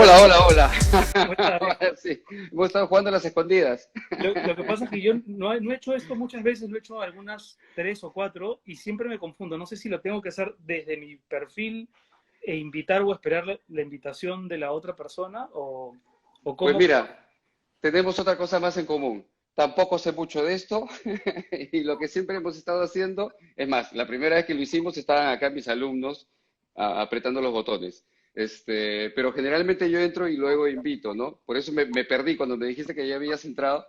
Hola, Hola, hola, hola. ¿cómo estás, Ahora viejo? sí, hemos estado jugando a las escondidas. Lo que pasa es que yo no he hecho esto muchas veces, lo he hecho algunas tres o cuatro y siempre me confundo. No sé si lo tengo que hacer desde mi perfil e invitar o esperar la invitación de la otra persona o Pues cómo. mira, tenemos otra cosa más en común. Tampoco sé mucho de esto y lo que siempre hemos estado haciendo, es más, la primera vez que lo hicimos estaban acá mis alumnos apretando los botones. Pero generalmente yo entro y luego invito, ¿no? Por eso me perdí cuando me dijiste que ya habías entrado.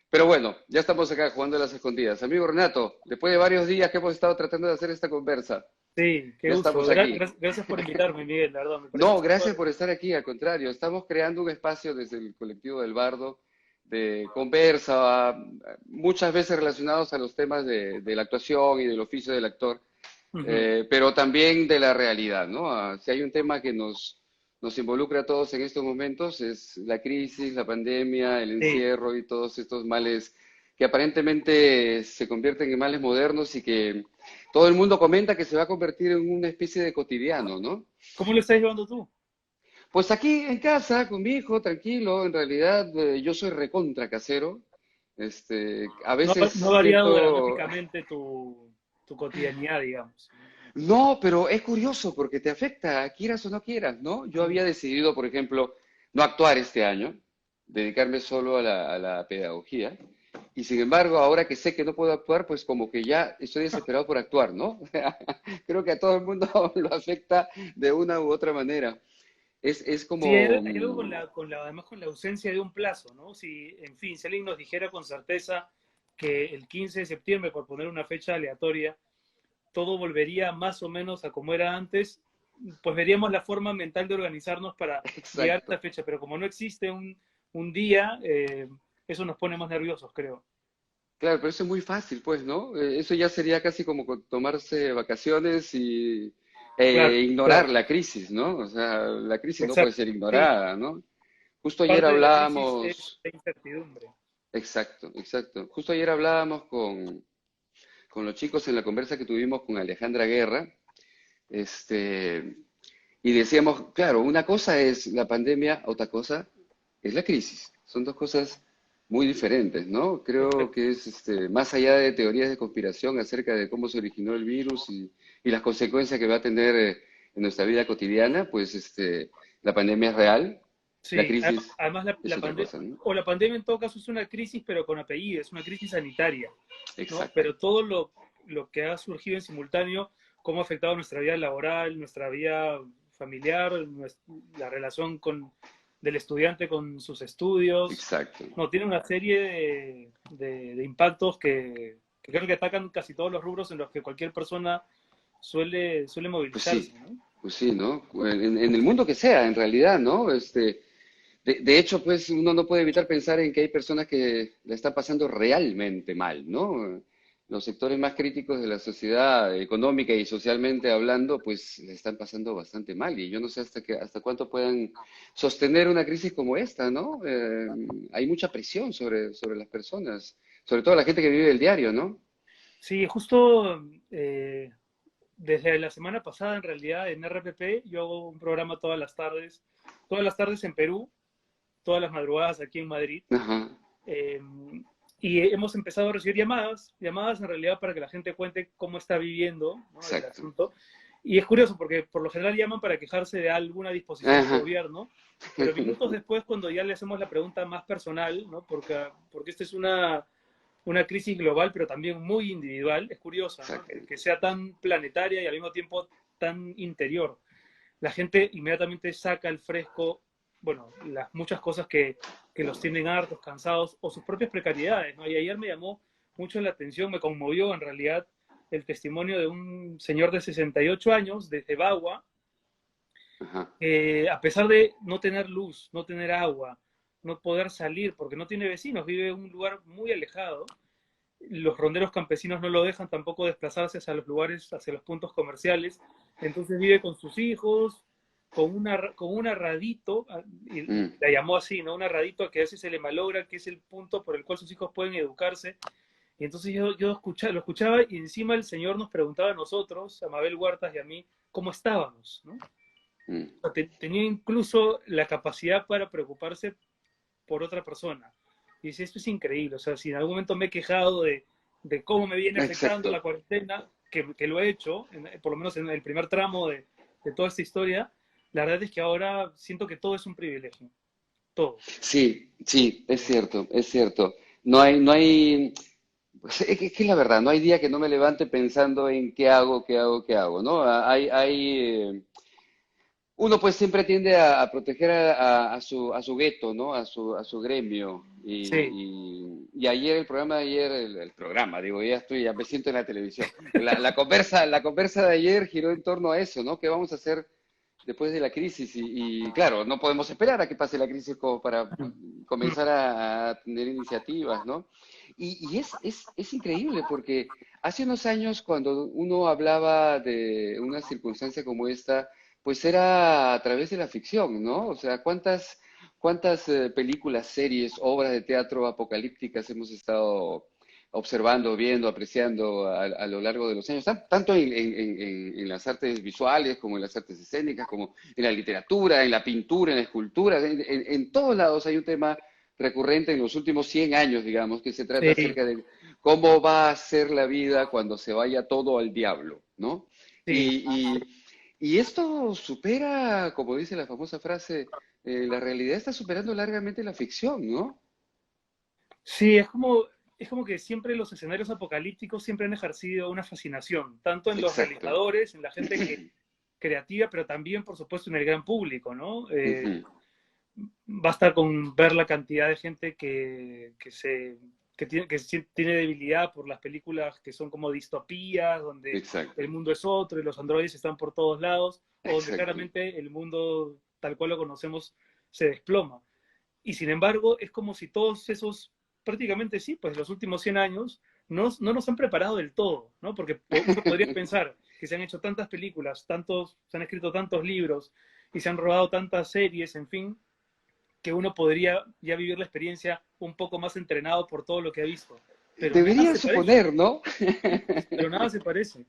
Pero bueno, ya estamos acá jugando a las escondidas. Amigo Renato, después de varios días que hemos estado tratando de hacer esta conversa, Sí, qué ya gusto. estamos aquí. Gracias por invitarme, Miguel, la verdad, me parece No, súper. gracias por estar aquí, al contrario, estamos creando un espacio desde el colectivo del Bardo de conversa, muchas veces relacionados a los temas de la actuación y del oficio del actor, Ujú. pero también de la realidad, ¿no? Si hay un tema que nos involucra a todos en estos momentos es la crisis, la pandemia, el Sí, encierro y todos estos males que aparentemente se convierten en males modernos y que todo el mundo comenta que se va a convertir en una especie de cotidiano, ¿no? ¿cómo lo estás llevando tú? Pues aquí en casa, con mi hijo, tranquilo, en realidad yo soy recontra casero. A veces No ha variado siento, dramáticamente tu cotidianidad, digamos. no, pero es curioso porque te afecta, quieras o no quieras, ¿no? Yo Mm. había decidido, por ejemplo, no actuar este año, dedicarme solo a la pedagogía. Y sin embargo, ahora que sé que no puedo actuar, pues como que ya estoy desesperado por actuar, ¿no? Creo que a todo el mundo lo afecta de una u otra manera. Es Sí, como, hay algo además con la ausencia de un plazo, ¿no? Si, en fin, si alguien nos dijera con certeza que el 15 de septiembre, por poner una fecha aleatoria, todo volvería más o menos a como era antes, pues veríamos la forma mental de organizarnos para llegar a esta exacto. fecha. Pero como no existe un día, eso nos pone más nerviosos, creo. Claro, pero eso es muy fácil, pues, ¿no? Eso ya sería casi como tomarse vacaciones y Claro, ignorar claro, la crisis, ¿no? O sea, la crisis no puede exacto. ser Sí, ignorada, ¿no? Justo ayer parte de la crisis es hablábamos, la incertidumbre. exacto, exacto. Justo ayer hablábamos con los chicos en la conversa que tuvimos con Alejandra Guerra, este, y decíamos, claro, una cosa es la pandemia, otra cosa es la crisis. Son dos cosas muy diferentes, ¿no? Creo Exacto. que es más allá de teorías de conspiración acerca de cómo se originó el virus y las consecuencias que va a tener en nuestra vida cotidiana, pues la pandemia es real, la Sí, crisis además es otra cosa, ¿no? la pandemia en todo caso es una crisis, pero con apellido, es una crisis sanitaria, ¿no? Exacto, Pero todo lo que ha surgido en simultáneo, cómo ha afectado nuestra vida laboral, nuestra vida familiar, la relación del estudiante con sus estudios, exacto. no, tiene una serie de impactos que creo que atacan casi todos los rubros en los que cualquier persona suele Pues movilizarse, sí, ¿no? pues sí, ¿no? En el mundo que sea, en realidad, ¿no? De hecho, pues uno no puede evitar pensar en que hay personas que la están pasando realmente mal, ¿no? Los sectores más críticos de la sociedad, económica y socialmente hablando, pues la están pasando bastante mal. Y yo no sé hasta cuánto puedan sostener una crisis como esta, ¿no? Hay mucha presión sobre las personas, sobre todo la gente que vive el diario, ¿no? Sí, justo desde la semana pasada, en realidad, en RPP, yo hago un programa todas las tardes en Perú, todas las madrugadas aquí en Madrid, Ajá, eh, y hemos empezado a recibir llamadas en realidad para que la gente cuente cómo está viviendo, ¿no? El exacto. asunto. Y es curioso porque por lo general llaman para quejarse de alguna disposición del Ajá. gobierno, pero minutos después, cuando ya le hacemos la pregunta más personal, ¿no? Porque esta es una crisis global, pero también muy individual. Es curiosa, ¿no? Exacto. Que sea tan planetaria y al mismo tiempo tan interior. La gente inmediatamente saca al fresco, bueno, las muchas cosas que los tienen hartos, cansados, o sus propias precariedades, ¿no? Y ayer me llamó mucho la atención, me conmovió en realidad el testimonio de un señor de 68 años, desde Bagua, Ajá. que a pesar de no tener luz, no tener agua, no poder salir, porque no tiene vecinos, vive en un lugar muy alejado, los ronderos campesinos no lo dejan tampoco desplazarse hacia los lugares, hacia los puntos comerciales, entonces vive con sus hijos, con un arradito, y Mm. la llamó así, ¿no? Un arradito que a veces se le malogra, que es el punto por el cual sus hijos pueden educarse. Y entonces lo escuchaba y encima el Señor nos preguntaba a nosotros, a Mabel Huertas y a mí, cómo estábamos, ¿no? mm, O sea, tenía incluso la capacidad para preocuparse por otra persona. Y dice, esto es increíble. O sea, si en algún momento me he quejado de cómo me viene afectando la exacto. cuarentena, que lo he hecho, por lo menos en el primer tramo de toda esta historia, la verdad es que ahora siento que todo es un privilegio. Todo. Sí, sí, es cierto, es cierto. No hay, pues, es que la verdad, no hay día que no me levante pensando en qué hago, qué hago, qué hago, ¿no? Uno pues siempre tiende a proteger a su gueto, ¿no? A su gremio. Sí, Y ayer, el programa de ayer, el programa, digo, ya me siento en la televisión. La conversa de ayer giró en torno a eso, ¿no? ¿Qué vamos a hacer después de la crisis? Y claro, no podemos esperar a que pase la crisis como para comenzar a tener iniciativas, ¿no? Y es increíble porque hace unos años cuando uno hablaba de una circunstancia como esta, pues era a través de la ficción, ¿no? O sea, ¿cuántas películas, series, obras de teatro apocalípticas hemos estado observando, viendo, apreciando a lo largo de los años, tanto en las artes visuales como en las artes escénicas, como en la literatura, en la pintura, en la escultura, en todos lados hay un tema recurrente en los últimos 100 años, digamos, que se trata sí, acerca de cómo va a ser la vida cuando se vaya todo al diablo, ¿no? sí. Y, y, y esto supera, como dice la famosa frase, la realidad está superando largamente la ficción, ¿no? Sí, es como que siempre los escenarios apocalípticos siempre han ejercido una fascinación, tanto en los Exacto. realizadores, en la gente que creativa, pero también, por supuesto, en el gran público, ¿no? Ujú. Basta con ver la cantidad de gente tiene debilidad por las películas que son como distopías, donde Exacto. el mundo es otro y los androides están por todos lados, o donde Exacto. claramente el mundo tal cual lo conocemos se desploma. Y sin embargo, es como si todos esos, prácticamente sí, pues los últimos 100 años no nos han preparado del todo, ¿no? Porque uno podría pensar que se han hecho tantas películas, se han escrito tantos libros y se han rodado tantas series, en fin, que uno podría ya vivir la experiencia un poco más entrenado por todo lo que ha visto. Pero nada Debería se parece, suponer, ¿no? pero nada se parece.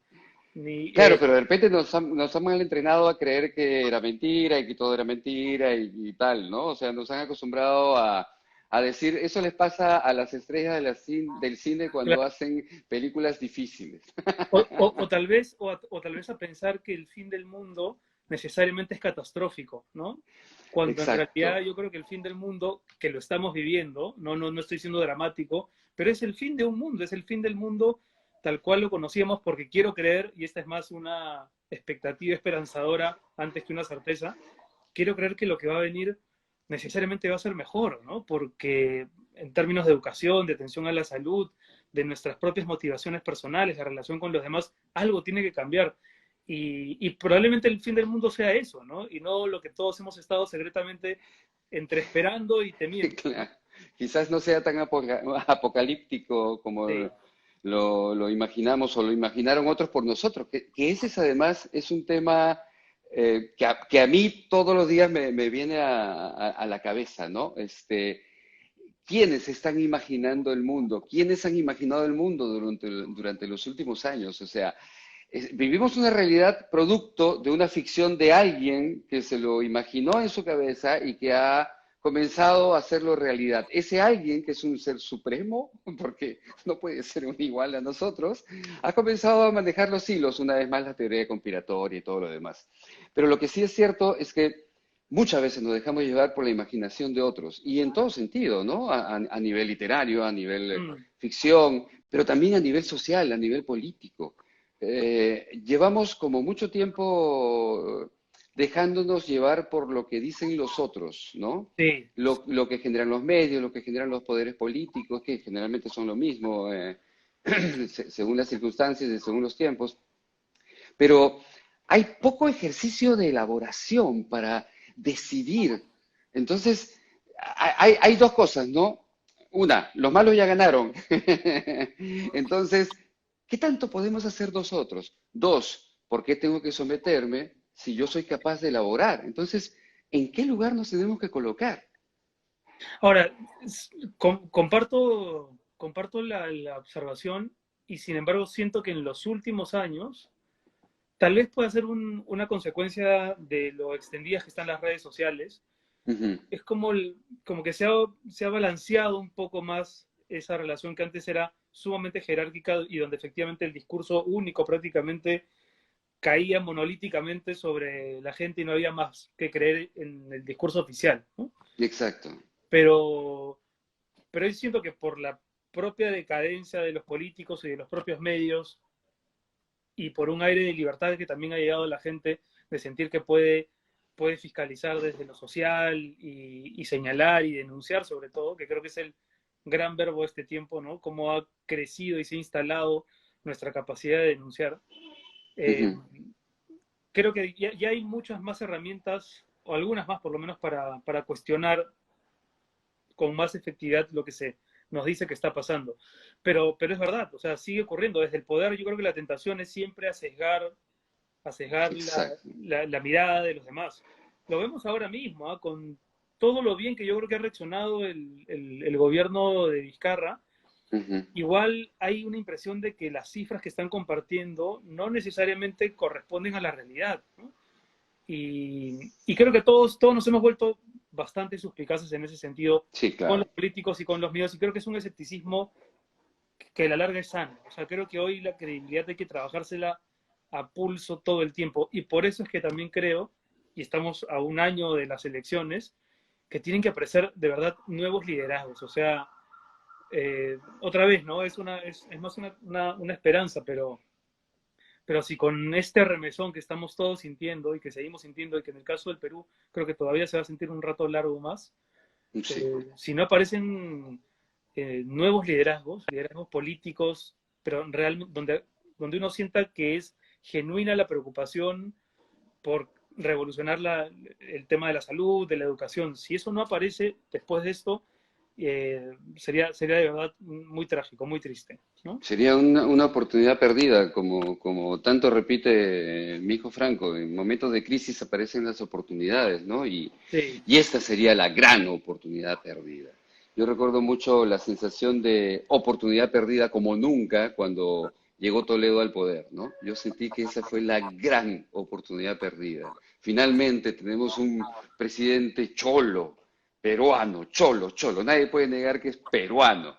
Ni, Claro, pero de repente nos han mal entrenado a creer que era mentira y que todo era mentira y tal, ¿no? O sea, nos han acostumbrado a decir, eso les pasa a las estrellas del cine cuando claro, hacen películas difíciles. o tal vez a pensar que el fin del mundo necesariamente es catastrófico, ¿no? Cuando en realidad Exacto. yo creo que el fin del mundo, que lo estamos viviendo, no estoy siendo dramático, pero es el fin de un mundo, es el fin del mundo tal cual lo conocíamos, porque quiero creer, y esta es más una expectativa esperanzadora antes que una certeza, quiero creer que lo que va a venir necesariamente va a ser mejor, ¿no? Porque en términos de educación, de atención a la salud, de nuestras propias motivaciones personales, la relación con los demás, algo tiene que cambiar. Y probablemente el fin del mundo sea eso, ¿no? Y no lo que todos hemos estado secretamente entre esperando y temiendo, ¿no? Claro. Quizás no sea tan apocalíptico como Sí, lo imaginamos o lo imaginaron otros por nosotros, que ese es además es un tema que a mí todos los días me viene a la cabeza, ¿no? ¿Quiénes están imaginando el mundo? ¿Quiénes han imaginado el mundo durante los últimos años? O sea, vivimos una realidad producto de una ficción de alguien que se lo imaginó en su cabeza y que ha comenzado a hacerlo realidad. Ese alguien, que es un ser supremo, porque no puede ser un igual a nosotros, ha comenzado a manejar los hilos, una vez más la teoría conspiratoria y todo lo demás. Pero lo que sí es cierto es que muchas veces nos dejamos llevar por la imaginación de otros, y en todo sentido, ¿no? A nivel literario, a nivel mm, ficción, pero también a nivel social, a nivel político. Llevamos como mucho tiempo dejándonos llevar por lo que dicen los otros, ¿no? sí. Lo que generan los medios, lo que generan los poderes políticos, que generalmente son lo mismo, según las circunstancias y según los tiempos. Pero hay poco ejercicio de elaboración para decidir. Entonces, hay dos cosas, ¿no? Una, los malos ya ganaron. Entonces, ¿qué tanto podemos hacer nosotros? Dos, ¿por qué tengo que someterme si yo soy capaz de elaborar? Entonces, ¿en qué lugar nos tenemos que colocar? Ahora, comparto la observación y sin embargo siento que en los últimos años tal vez pueda ser una consecuencia de lo extendidas que están las redes sociales. Ujú. Es como, como que se ha balanceado un poco más esa relación que antes era sumamente jerárquica y donde efectivamente el discurso único prácticamente caía monolíticamente sobre la gente y no había más que creer en el discurso oficial, ¿no? Exacto. Pero, pero yo siento que por la propia decadencia de los políticos y de los propios medios y por un aire de libertad que también ha llegado a la gente de sentir que puede fiscalizar desde lo social y señalar y denunciar sobre todo, que creo que es el gran verbo de este tiempo, ¿no? Cómo ha crecido y se ha instalado nuestra capacidad de denunciar. Eh, Ujú. Creo que ya hay muchas más herramientas, o algunas más por lo menos, para cuestionar con más efectividad lo que se nos dice que está pasando. Pero es verdad, o sea, sigue ocurriendo. Desde el poder yo creo que la tentación es siempre a sesgar Exacto. la mirada de los demás. Lo vemos ahora mismo, ¿eh? Con todo lo bien que yo creo que ha reaccionado el gobierno de Vizcarra. Ujú. Igual hay una impresión de que las cifras que están compartiendo no necesariamente corresponden a la realidad, ¿no? Y creo que todos nos hemos vuelto bastante suspicaces en ese sentido Sí, con los claro. políticos y con los medios, y creo que es un escepticismo que a la larga es sano. O sea, creo que hoy la credibilidad hay que trabajársela a pulso todo el tiempo, y por eso es que también creo, y estamos a un año de las elecciones, que tienen que aparecer de verdad nuevos liderazgos. O sea, otra vez, ¿no? Es más una esperanza, pero si con este remesón que estamos todos sintiendo y que seguimos sintiendo y que en el caso del Perú creo que todavía se va a sentir un rato largo más, Sí. si no aparecen nuevos liderazgos políticos, pero realmente donde uno sienta que es genuina la preocupación por revolucionar el tema de la salud, de la educación, si eso no aparece después de esto, sería de verdad muy trágico, muy triste, ¿no? Sería una oportunidad perdida, como tanto repite mi hijo Franco, en momentos de crisis aparecen las oportunidades, ¿no? Sí, Y esta sería la gran oportunidad perdida. Yo recuerdo mucho la sensación de oportunidad perdida como nunca cuando llegó Toledo al poder, ¿no? Yo sentí que esa fue la gran oportunidad perdida. Finalmente tenemos un presidente cholo, peruano, cholo, cholo. Nadie puede negar que es peruano.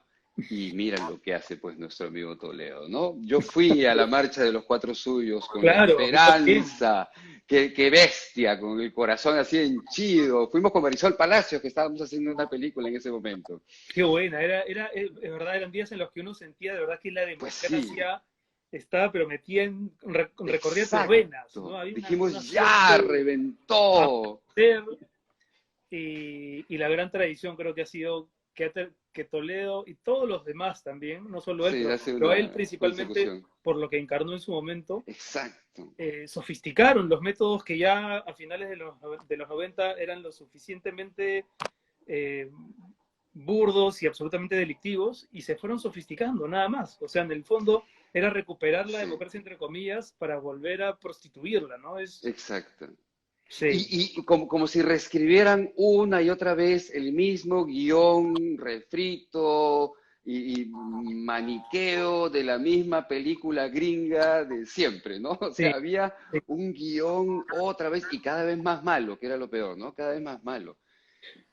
Y mira lo que hace pues nuestro amigo Toledo, ¿no? Yo fui a la marcha de los Cuatro Suyos con la claro, yo también. esperanza, qué bestia, con el corazón así henchido. Fuimos con Marisol Palacios, que estábamos haciendo una película en ese momento. Qué buena, es verdad, eran días en los que uno sentía de verdad que la Pues sí, democracia estaba, pero metía recorría tus venas, ¿no? exacto. Había una Dijimos, ya, suerte a reventó. placer, y la gran tradición creo que ha sido que Toledo y todos los demás también, no solo él, Sí, hace pero él una principalmente consecución. por lo que encarnó en su momento, Exacto. sofisticaron los métodos que ya a finales de los 90 eran lo suficientemente eh, burdos y absolutamente delictivos, y se fueron sofisticando, nada más. O sea, en el fondo era recuperar la Sí, democracia, entre comillas, para volver a prostituirla, ¿no? exacto. Sí, Y como si reescribieran una y otra vez el mismo guión refrito y maniqueo de la misma película gringa de siempre, ¿no? O sí, sea, había sí. un guión otra vez y cada vez más malo, que era lo peor, ¿no? Cada vez más malo.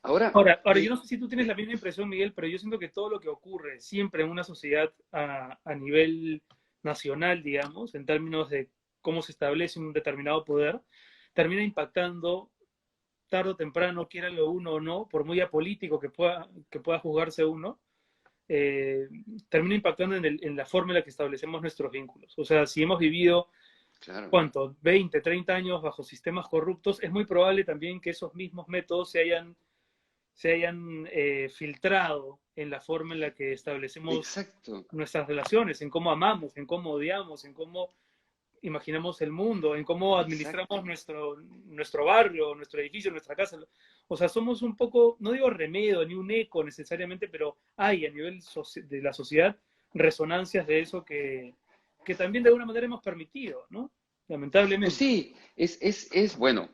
Ahora, Ahora, yo no sé si tú tienes la misma impresión, Miguel, pero yo siento que todo lo que ocurre siempre en una sociedad a nivel nacional, digamos, en términos de cómo se establece un determinado poder, termina impactando tarde o temprano, quiera lo uno o no, por muy apolítico que pueda juzgarse uno, eh, termina impactando en la forma en la que establecemos nuestros vínculos. O sea, si hemos vivido, claro, ¿cuánto? 20, 30 años bajo sistemas corruptos, es muy probable también que esos mismos métodos se hayan filtrado en la forma en la que establecemos exacto, nuestras relaciones, en cómo amamos, en cómo odiamos, en cómo imaginamos el mundo, en cómo administramos exacto. nuestro barrio, nuestro edificio, nuestra casa. O sea, somos un poco, no digo remedio ni un eco necesariamente, pero hay a nivel de la sociedad resonancias de eso que también de alguna manera hemos permitido, ¿no? Pues Lamentablemente. sí, bueno,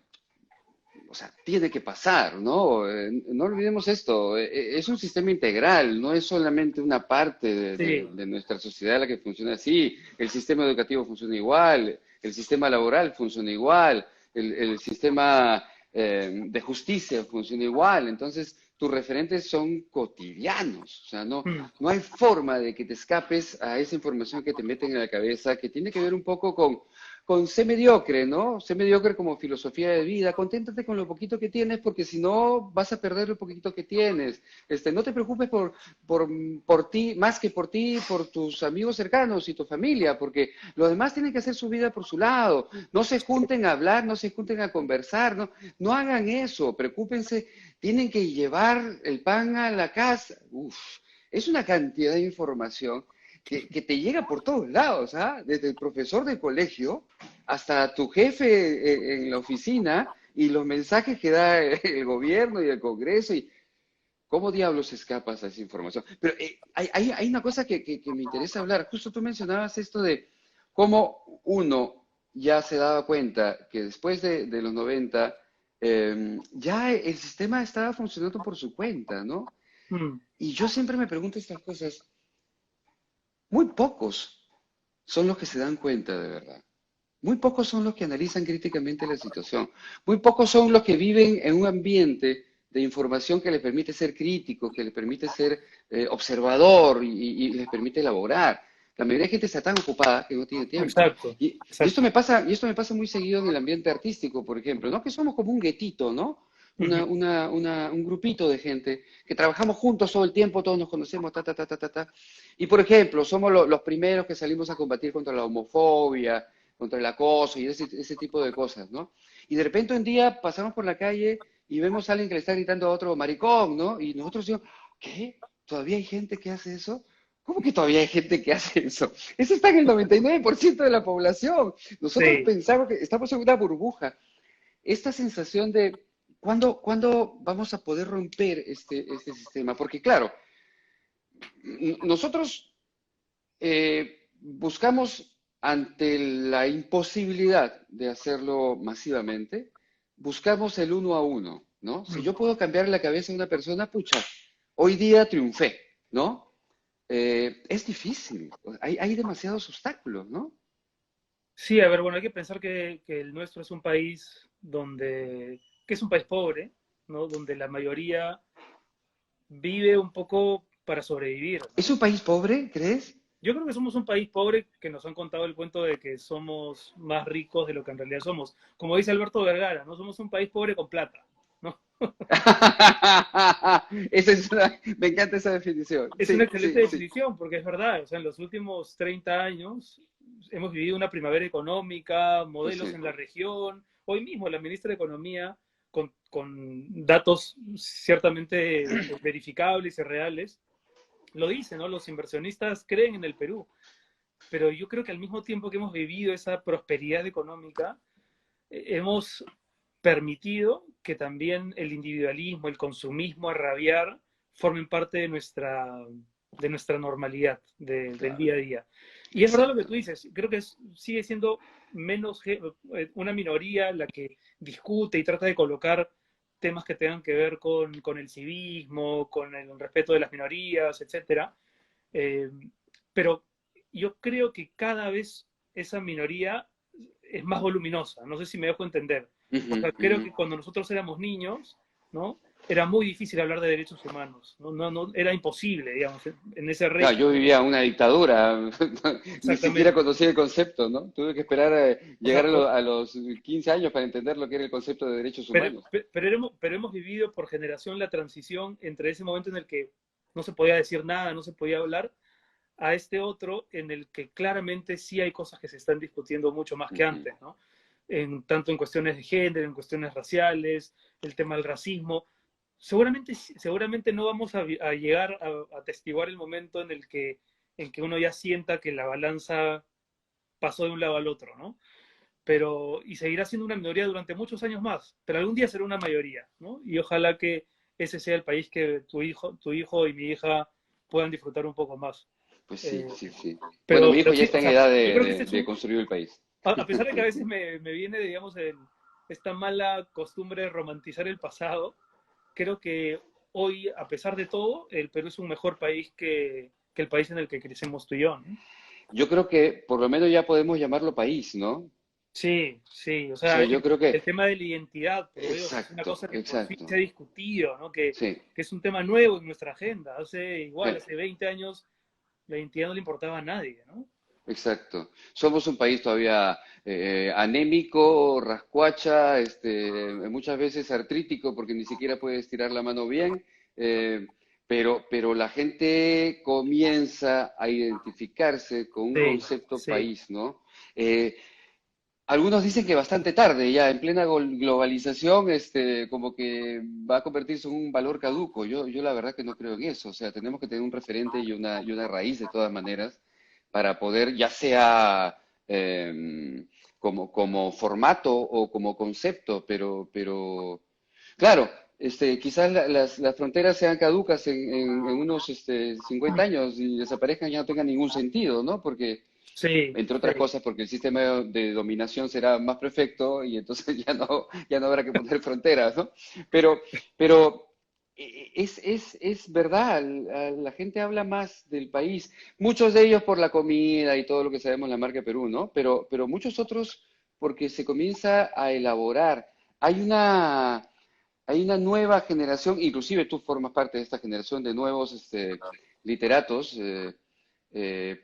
o sea, tiene que pasar, ¿no? No olvidemos esto, es un sistema integral, no es solamente una parte Sí. de nuestra sociedad la que funciona así, el sistema educativo funciona igual, el sistema laboral funciona igual, el sistema de justicia funciona igual, entonces tus referentes son cotidianos, o sea, Mm. no hay forma de que te escapes a esa información que te meten en la cabeza, que tiene que ver un poco con ser mediocre, ¿no? Ser mediocre como filosofía de vida. Conténtate con lo poquito que tienes, porque si no vas a perder lo poquito que tienes. No te preocupes por ti, más que por ti, por tus amigos cercanos y tu familia, porque los demás tienen que hacer su vida por su lado. No se junten a hablar, no se junten a conversar, no hagan eso. Preocúpense, tienen que llevar el pan a la casa. Uf, es una cantidad de información que te llega por todos lados, ¿ah? Desde el profesor del colegio hasta tu jefe en la oficina y los mensajes que da el gobierno y el Congreso y cómo diablos escapas a esa información. Pero hay una cosa que me interesa hablar. Justo tú mencionabas esto de cómo uno ya se daba cuenta que después de los 90 ya el sistema estaba funcionando por su cuenta, ¿no? Mm. Y yo siempre me pregunto estas cosas. Muy pocos son los que se dan cuenta de verdad. Muy pocos son los que analizan críticamente la situación. Muy pocos son los que viven en un ambiente de información que les permite ser crítico, que les permite ser observador y les permite elaborar. La mayoría de gente está tan ocupada que no tiene tiempo. Exacto, Y esto exacto. me pasa, y esto me pasa muy seguido en el ambiente artístico, por ejemplo, ¿no? Que somos como un guetito, ¿no? Ujú. Un grupito de gente que trabajamos juntos todo el tiempo, todos nos conocemos, ta, ta, ta, ta, ta, ta. Y por ejemplo, somos los primeros que salimos a combatir contra la homofobia, contra el acoso y ese tipo de cosas, ¿no? Y de repente un día pasamos por la calle y vemos a alguien que le está gritando a otro maricón, ¿no? Y nosotros decimos, ¿qué? ¿Todavía hay gente que hace eso? ¿Cómo que todavía hay gente que hace eso? Eso está en el 99% de la población. Nosotros Sí. pensamos que estamos en una burbuja. Esta sensación de, ¿cuándo vamos a poder romper este sistema? Porque claro, nosotros buscamos ante la imposibilidad de hacerlo masivamente, buscamos el uno a uno, ¿no? Si Mm. yo puedo cambiar la cabeza de una persona, pucha, hoy día triunfé, ¿no? Es difícil, hay demasiados obstáculos, ¿no? Sí, a ver, bueno, hay que pensar que el nuestro es un país que es un país pobre, ¿no? Donde la mayoría vive un poco para sobrevivir, ¿Es ¿no? un país pobre, crees? Yo creo que somos un país pobre que nos han contado el cuento de que somos más ricos de lo que en realidad somos. Como dice Alberto Vergara, ¿no? Somos un país pobre con plata, ¿no? Me encanta esa definición. Es una Sí, excelente sí, sí. definición, porque es verdad, o sea, en los últimos 30 años hemos vivido una primavera económica, Pues modelos sí. en la región. Hoy mismo la ministra de Economía, con datos ciertamente verificables y reales, lo dice, ¿no? Los inversionistas creen en el Perú, pero yo creo que al mismo tiempo que hemos vivido esa prosperidad económica, hemos permitido que también el individualismo, el consumismo, a rabiar, formen parte de nuestra normalidad del Claro, día a día. Y es verdad lo que exacto. tú dices, creo que sigue siendo una minoría la que discute y trata de colocar temas que tengan que ver con el civismo, con el respeto de las minorías, etcétera. Eh, pero yo creo que cada vez esa minoría es más voluminosa. No sé si me dejo entender. O Ujú, sea, creo ujú. que cuando nosotros éramos niños, ¿no? Era muy difícil hablar de derechos humanos. No, no, no, era imposible, digamos, en ese Claro, yo régimen. vivía una dictadura, ni siquiera Exactamente. conocía el concepto, ¿no? Tuve que esperar a O sea, llegar a los 15 años para entender lo que era el concepto de derechos humanos. pero hemos vivido por generación la transición entre ese momento en el que no se podía decir nada, no se podía hablar, a este otro en el que claramente sí hay cosas que se están discutiendo mucho más que Ujú, antes, ¿no? Tanto en cuestiones de género, en cuestiones raciales, el tema del racismo. Seguramente no vamos a llegar a atestiguar el momento en que uno ya sienta que la balanza pasó de un lado al otro, ¿no? Pero, y seguirá siendo una minoría durante muchos años más, pero algún día será una mayoría, ¿no? Y ojalá que ese sea el país que tu hijo y mi hija puedan disfrutar un poco más. pues sí, Eh, sí, sí. Bueno, mi hijo pero ya sí, está o en sea, edad yo creo que este es de construir el país. a pesar de que a veces me viene, digamos, esta mala costumbre de romantizar el pasado, creo que hoy, a pesar de todo, el Perú es un mejor país que el país en el que crecemos tú y yo, ¿no? Yo creo que por lo menos ya podemos llamarlo país, ¿no? Sí, sí, o O sea, sea, yo creo que... el tema de la identidad, por lo digo, que es una Exacto, cosa que por fin exacto. se ha discutido, ¿no? Sí. Que es un tema nuevo en nuestra agenda. Hace igual, Sí. hace 20 años la identidad no le importaba a nadie, ¿no? Exacto. Somos un país todavía anémico, rascuacha, muchas veces artrítico porque ni siquiera puede estirar la mano bien, eh, pero la gente comienza a identificarse con un Sí, concepto sí. país, ¿no? Eh, Algunos dicen que bastante tarde, ya en plena globalización, como que va a convertirse en un valor caduco. Yo la verdad que no creo en eso. O sea, tenemos que tener un referente y una raíz de todas maneras para poder, ya sea como formato o como concepto, claro, quizás las fronteras sean caducas en unos 50 años y desaparezcan y ya no tengan ningún sentido, ¿no? Porque Sí, entre sí, otras cosas porque el sistema de dominación será más perfecto y entonces ya no habrá que poner fronteras, ¿no? Pero, pero es verdad, la gente habla más del país, muchos de ellos por la comida y todo lo que sabemos en la marca Perú, ¿no? Pero muchos otros porque se comienza a elaborar. Hay una, hay una nueva generación, inclusive tú formas parte de esta generación de nuevos literatos,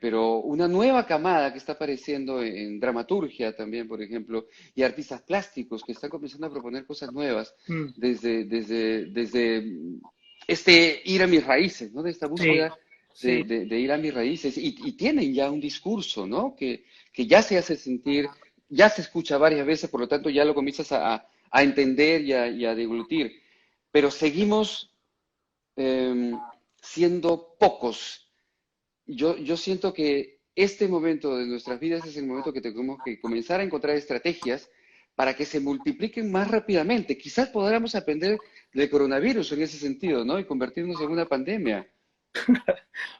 pero una nueva camada que está apareciendo en dramaturgia también, por ejemplo, y artistas plásticos que están comenzando a proponer cosas nuevas mm, desde ir a mis raíces, ¿no? De esta sí, búsqueda sí, de ir a mis raíces y tienen ya un discurso, ¿no? Que ya se hace sentir, ya se escucha varias veces, por lo tanto ya lo comienzas a entender y a deglutir, pero seguimos siendo pocos. Yo siento que este momento de nuestras vidas es el momento que tenemos que comenzar a encontrar estrategias para que se multipliquen más rápidamente. Quizás podamos aprender del coronavirus en ese sentido, ¿no? Y convertirnos en una pandemia.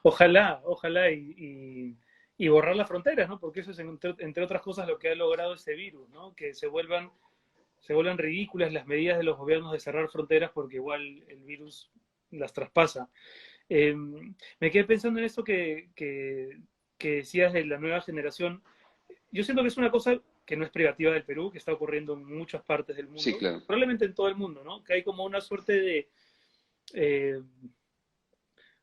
ojalá, ojalá y borrar las fronteras, ¿no? Porque eso es, entre otras cosas, lo que ha logrado ese virus, ¿no? Que se vuelvan ridículas las medidas de los gobiernos de cerrar fronteras porque igual el virus las traspasa. Me quedé pensando en esto que decías de la nueva generación. Yo siento que es una cosa que no es privativa del Perú, que está ocurriendo en muchas partes del Sí, mundo, claro. probablemente en todo el mundo, ¿no? Que hay como una suerte de, eh,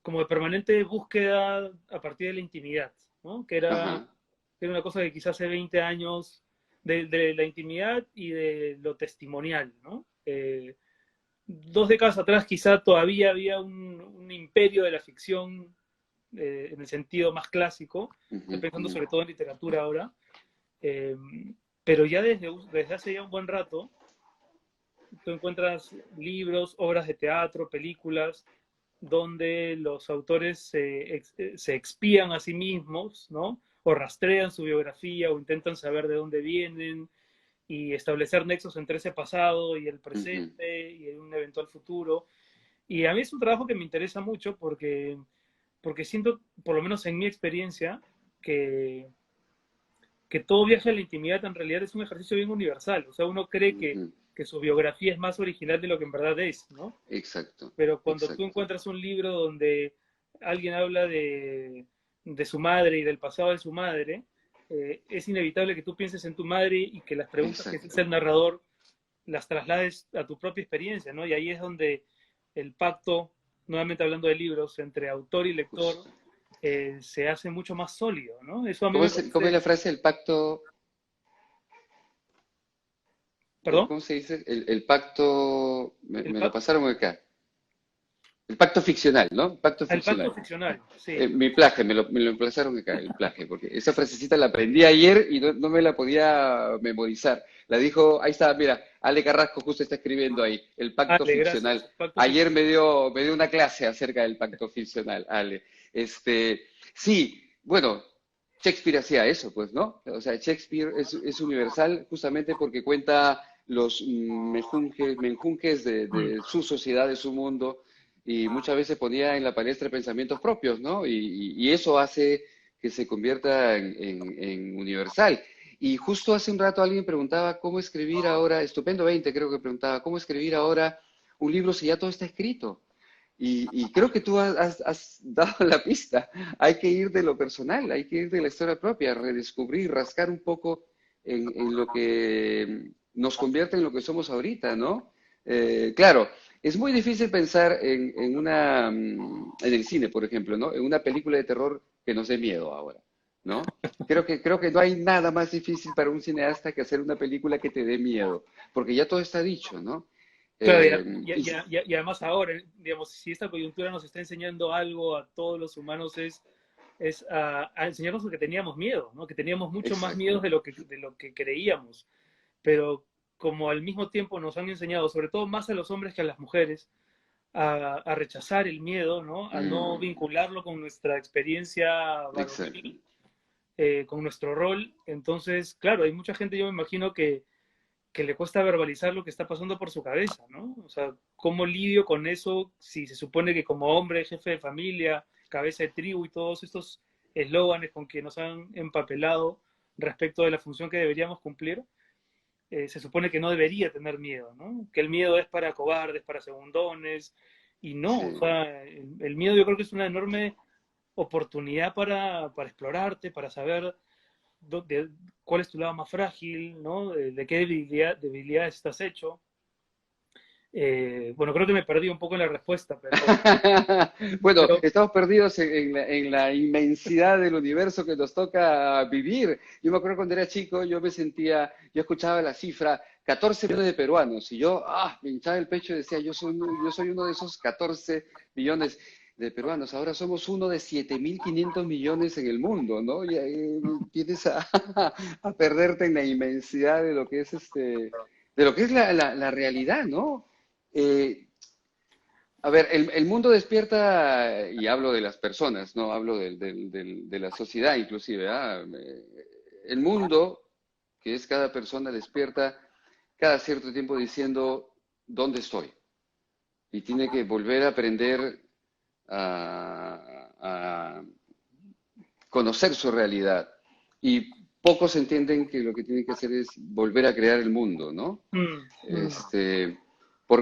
como de permanente búsqueda a partir de la intimidad, ¿no? Ajá. Que era una cosa que quizás hace 20 años de la intimidad y de lo testimonial, ¿no? 2 décadas atrás quizá todavía había un imperio de la ficción en el sentido más clásico, estoy Ujú, pensando ujú. sobre todo en literatura ahora, eh, pero ya desde hace ya un buen rato tú encuentras libros, obras de teatro, películas, donde los autores se expían a sí mismos, ¿no? O rastrean su biografía o intentan saber de dónde vienen y establecer nexos entre ese pasado y el Ujú. presente y un eventual futuro. Y a mí es un trabajo que me interesa mucho porque siento, por lo menos en mi experiencia, que, que todo viaje a la intimidad en realidad es un ejercicio bien universal. O sea, uno cree Ujú. que su biografía es más original de lo que en verdad es, ¿no? Exacto, Pero cuando tú exacto, encuentras un libro donde alguien habla de su madre y del pasado de su madre, es inevitable que tú pienses en tu madre y que las preguntas que exacto. hace el narrador las traslades a tu propia experiencia, ¿no? Y ahí es donde el pacto, nuevamente hablando de libros, entre autor y lector, Justo. se hace mucho más sólido, ¿no? Eso a mí me Cómo es parece... la frase del pacto? ¿Perdón? ¿Cómo se dice? El pacto, El, me lo pasaron acá. El pacto ficcional, ¿no? Pacto el pacto ficcional. ficcional, sí. Mi plaje, me lo emplazaron acá, el plaje, porque esa frasecita la aprendí ayer y no me la podía memorizar. La dijo, ahí está, mira, Ale Carrasco justo está escribiendo ahí, el pacto Ale, gracias. ficcional. Pacto Ayer ficcional. me dio una clase acerca del pacto ficcional, Ale. Sí, bueno, Shakespeare hacía eso, pues, ¿no? O sea, Shakespeare es universal justamente porque cuenta los menjunjes Mm. de su sociedad, de su mundo, y muchas veces ponía en la palestra pensamientos propios, ¿no? Y eso hace que se convierta en universal. Y justo hace un rato alguien preguntaba cómo escribir ahora, Estupendo 20 creo que preguntaba, cómo escribir ahora un libro si ya todo está escrito. Y creo que tú has dado la pista. Hay que ir de lo personal, hay que ir de la historia propia, redescubrir, rascar un poco en lo que nos convierte en lo que somos ahorita, ¿no? Claro, es muy difícil pensar en el cine, por ejemplo, ¿no? En una película de terror que nos dé miedo ahora, ¿no? Creo que no hay nada más difícil para un cineasta que hacer una película que te dé miedo, porque ya todo está dicho, ¿no? Claro, Y y además ahora, digamos, si esta coyuntura nos está enseñando algo a todos los humanos es a enseñarnos que teníamos miedo, ¿no? Que teníamos mucho más miedo exacto. de lo que creíamos. Pero como al mismo tiempo nos han enseñado, sobre todo más a los hombres que a las mujeres, a rechazar el miedo, ¿no? A no Mm, vincularlo con nuestra experiencia exacto. varonil, con nuestro rol. Entonces, claro, hay mucha gente, yo me imagino, que le cuesta verbalizar lo que está pasando por su cabeza, ¿no? O sea, ¿cómo lidio con eso si se supone que como hombre, jefe de familia, cabeza de tribu y todos estos eslóganes con que nos han empapelado respecto de la función que deberíamos cumplir, se supone que no debería tener miedo, ¿no? Que el miedo es para cobardes, para segundones, y no, o Sí. sea, el miedo yo creo que es una enorme oportunidad para explorarte, para saber de, cuál es tu lado más frágil, ¿no? De qué debilidades estás hecho. Bueno, creo que me perdí un poco en la respuesta, Bueno, pero estamos perdidos en la inmensidad del universo que nos toca vivir. Yo me acuerdo cuando era chico, yo escuchaba la cifra 14 millones de peruanos y yo, me hinchaba el pecho y decía, yo soy uno de esos 14 millones de peruanos. Ahora somos uno de 7.500 millones en el mundo, ¿no? Y ahí tienes a perderte en la inmensidad de lo que es la realidad, ¿no? Eh, a ver, el mundo despierta, y hablo de las personas, no hablo de la sociedad inclusive, ¿ah? El mundo, que es cada persona, despierta cada cierto tiempo diciendo, ¿dónde estoy? Y tiene que volver a aprender a conocer su realidad. Y pocos entienden que lo que tienen que hacer es volver a crear el mundo, ¿no? mm, mm, Este,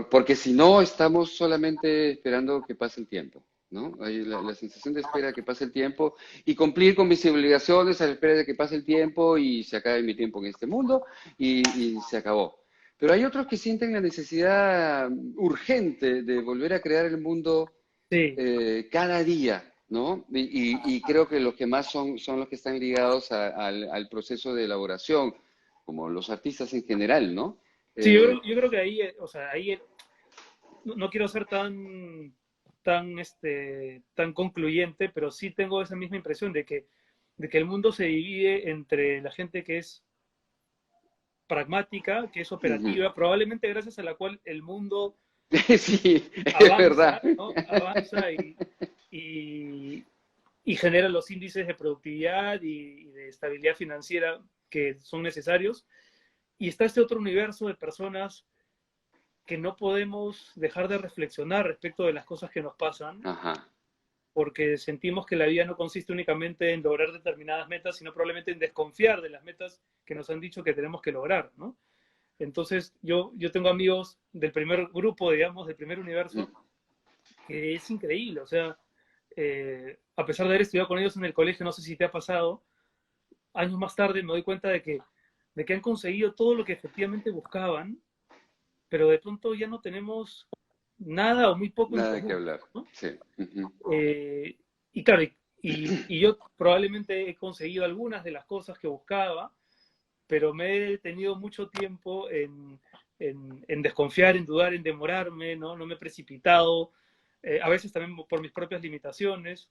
porque si no, estamos solamente esperando que pase el tiempo, ¿no? Hay la sensación de espera que pase el tiempo y cumplir con mis obligaciones a la espera de que pase el tiempo y se acabe mi tiempo en este mundo y se acabó. Pero hay otros que sienten la necesidad urgente de volver a crear el mundo sí, cada día, ¿no? Y creo que los que más son los que están ligados al proceso de elaboración, como los artistas en general, ¿no? sí, Eh, yo creo que ahí, o sea, ahí no, no quiero ser tan concluyente, pero sí tengo esa misma impresión de que el mundo se divide entre la gente que es pragmática, que es ujú. operativa, probablemente gracias a la cual el mundo Sí, es verdad. avanza, ¿no? Avanza y, y genera los índices de productividad y de estabilidad financiera que son necesarios. Y está este otro universo de personas que no podemos dejar de reflexionar respecto de las cosas que nos pasan, Ajá, porque sentimos que la vida no consiste únicamente en lograr determinadas metas, sino probablemente en desconfiar de las metas que nos han dicho que tenemos que lograr, ¿no? Entonces, yo tengo amigos del primer grupo, digamos, del primer mm, universo, que es increíble, o sea, a pesar de haber estudiado con ellos en el colegio, no sé si te ha pasado, años más tarde me doy cuenta de que han conseguido todo lo que efectivamente buscaban, pero de pronto ya no tenemos nada o muy poco en nada de qué común, hablar. ¿no? Sí, ujú, Y claro, y yo probablemente he conseguido algunas de las cosas que buscaba, pero me he tenido mucho tiempo en desconfiar, en dudar, en demorarme, ¿no? No me he precipitado, a veces también por mis propias limitaciones,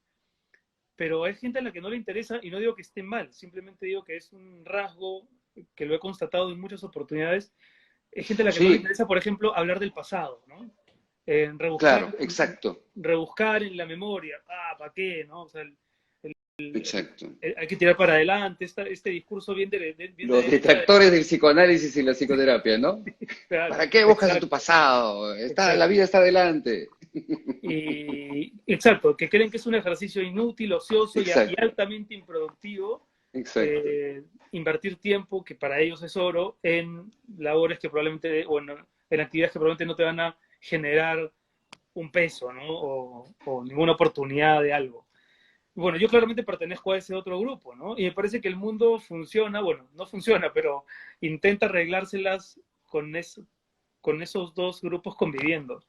pero hay gente a la que no le interesa, y no digo que esté mal, simplemente digo que es un rasgo que lo he constatado en muchas oportunidades. Hay gente a la que no le sí, interesa, por ejemplo, hablar del pasado, ¿no? claro, exacto, rebuscar en la memoria, ¿para qué? ¿No? O sea, exacto. hay que tirar para adelante, este discurso bien de Los derecha, detractores del psicoanálisis y la psicoterapia, ¿no? claro, ¿Para qué buscas en tu exacto, pasado? La exacto. vida está adelante. Y exacto, que creen que es un ejercicio inútil, ocioso y Exacto. altamente improductivo, exacto. invertir tiempo, que para ellos es oro, en labores que probablemente, o en actividades que probablemente no te van a generar un peso, ¿no? O ninguna oportunidad de algo. Bueno, yo claramente pertenezco a ese otro grupo, ¿no? Y me parece que el mundo funciona, bueno, no funciona, pero intenta arreglárselas con esos dos grupos conviviendo.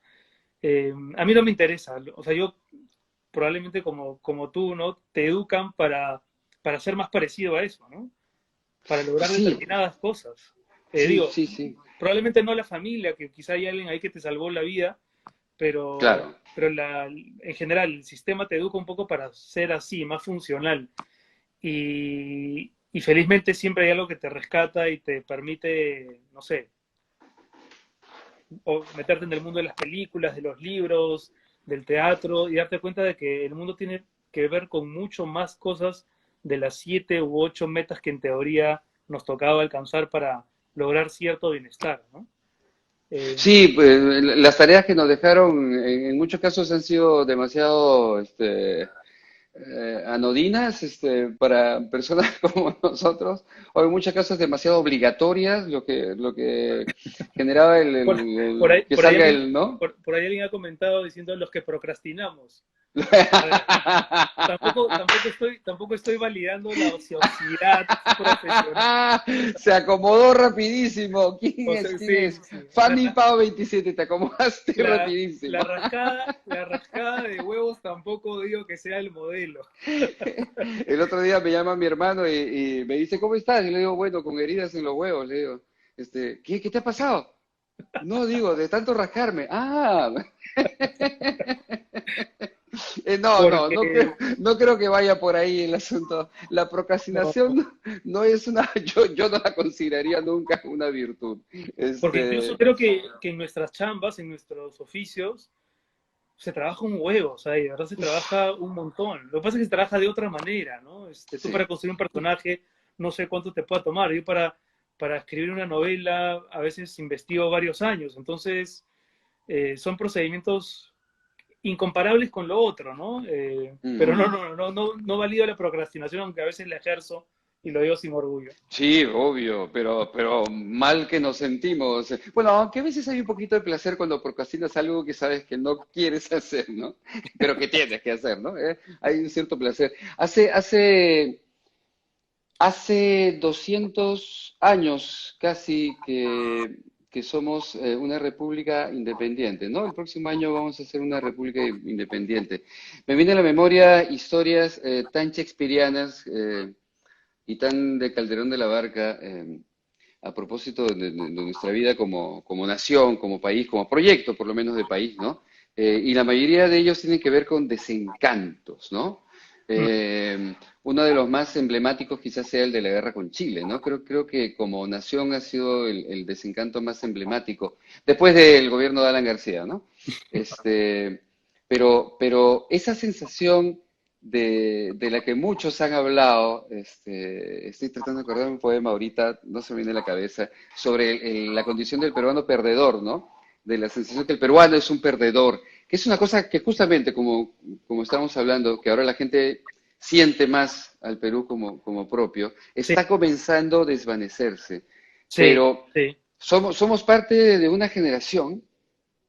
A mí no me interesa, o sea, yo probablemente como tú, ¿no? Te educan para ser más parecido a eso, ¿no? Para lograr Sí, determinadas cosas. sí, Digo, sí, sí, probablemente no la familia, que quizá hay alguien ahí que te salvó la vida, claro. pero en general el sistema te educa un poco para ser así, más funcional. Y felizmente siempre hay algo que te rescata y te permite, no sé, o meterte en el mundo de las películas, de los libros, del teatro, y darte cuenta de que el mundo tiene que ver con mucho más cosas de las 7 u 8 metas que en teoría nos tocaba alcanzar para lograr cierto bienestar, ¿no? Eh, Sí, pues las tareas que nos dejaron en muchos casos han sido demasiado anodinas para personas como nosotros, o en muchos casos demasiado obligatorias, lo que generaba por, por, ahí, que por, ahí salga alguien, el, ¿no? por ahí alguien ha comentado diciendo los que procrastinamos. A ver, tampoco estoy validando la ociosidad profesional. Se acomodó rapidísimo. ¿Quién O es? sea, ¿Quién sí, es? sí, sí. O sea, Fanny Pao 27, te acomodaste la, rapidísimo. la rascada de huevos tampoco digo que sea el modelo. El otro día me llama mi hermano y me dice, ¿cómo estás? Y le digo, bueno, con heridas en los huevos. Le digo, ¿qué te ha pasado? No, digo, de tanto rascarme. Ah, Porque, no creo que vaya por ahí el asunto. La no, procrastinación no es yo no la consideraría nunca una virtud. porque incluso creo que en nuestras chambas, en nuestros oficios, se trabaja un huevo, o sea, y de verdad se trabaja un montón. Lo que pasa es que se trabaja de otra manera, ¿no? Tú para Sí. construir un personaje, no sé cuánto te pueda tomar. Yo para escribir una novela a veces investigo varios años, entonces son procedimientos incomparables con lo otro, ¿no? Pero Ujú. no valido la procrastinación, aunque a veces la ejerzo y lo digo sin orgullo. Sí, obvio, pero mal que nos sentimos. Bueno, aunque a veces hay un poquito de placer cuando procrastinas algo que sabes que no quieres hacer, ¿no? Pero que tienes que hacer, ¿no? Hay un cierto placer. Hace 200 años casi que somos una república independiente, ¿no? El próximo año vamos a ser una república independiente. Me viene a la memoria historias tan shakespearianas y tan de Calderón de la Barca a propósito de nuestra vida como nación, como país, como proyecto por lo menos de país, ¿no? Y la mayoría de ellos tienen que ver con desencantos, ¿no? Mm, Uno de los más emblemáticos quizás sea el de la guerra con Chile, ¿no? Creo que como nación ha sido el desencanto más emblemático, después del gobierno de Alan García, ¿no? Este, pero esa sensación de la que muchos han hablado, estoy tratando de acordar un poema ahorita, no se me viene a la cabeza, sobre la condición del peruano perdedor, ¿no? De la sensación que el peruano es un perdedor, que es una cosa que justamente como estamos hablando, que ahora la gente siente más al Perú como propio, sí, está comenzando a desvanecerse. sí, Pero sí. somos parte de una generación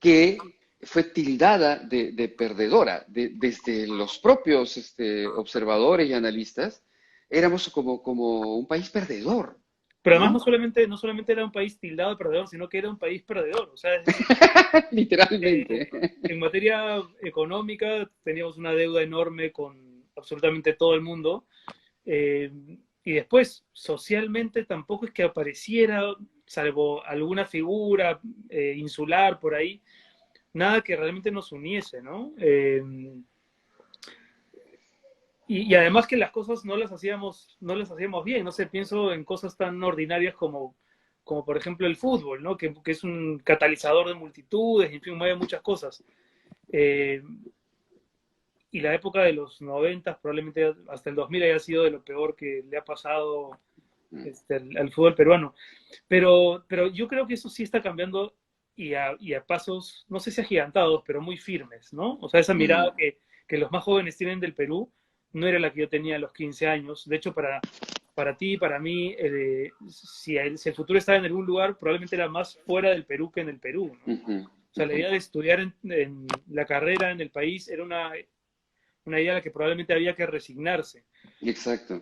que fue tildada de perdedora. Desde los propios observadores y analistas, éramos como un país perdedor, Pero además ¿no? no solamente era un país tildado de perdedor, sino que era un país perdedor. O sea, es decir, Literalmente. en materia económica teníamos una deuda enorme con absolutamente todo el mundo. eh, y después, socialmente tampoco es que apareciera, salvo alguna figura insular por ahí, nada que realmente nos uniese, ¿no? Y además que las cosas no las hacíamos bien, no sé, pienso en cosas tan ordinarias como por ejemplo el fútbol, ¿no? Que es un catalizador de multitudes, en fin, mueve muchas cosas. Eh, y la época de los 90, probablemente hasta el 2000 haya sido de lo peor que le ha pasado al fútbol peruano. Pero yo creo que eso sí está cambiando y a pasos, no sé si agigantados, pero muy firmes, ¿no? O sea, esa Mm, mirada que los más jóvenes tienen del Perú no era la que yo tenía a los 15 años. De hecho, para ti, para mí, si el futuro estaba en algún lugar, probablemente era más fuera del Perú que en el Perú, ¿no? Ujú, O sea, la ujú. idea de estudiar en la carrera en el país era una idea a la que probablemente había que resignarse. Exacto.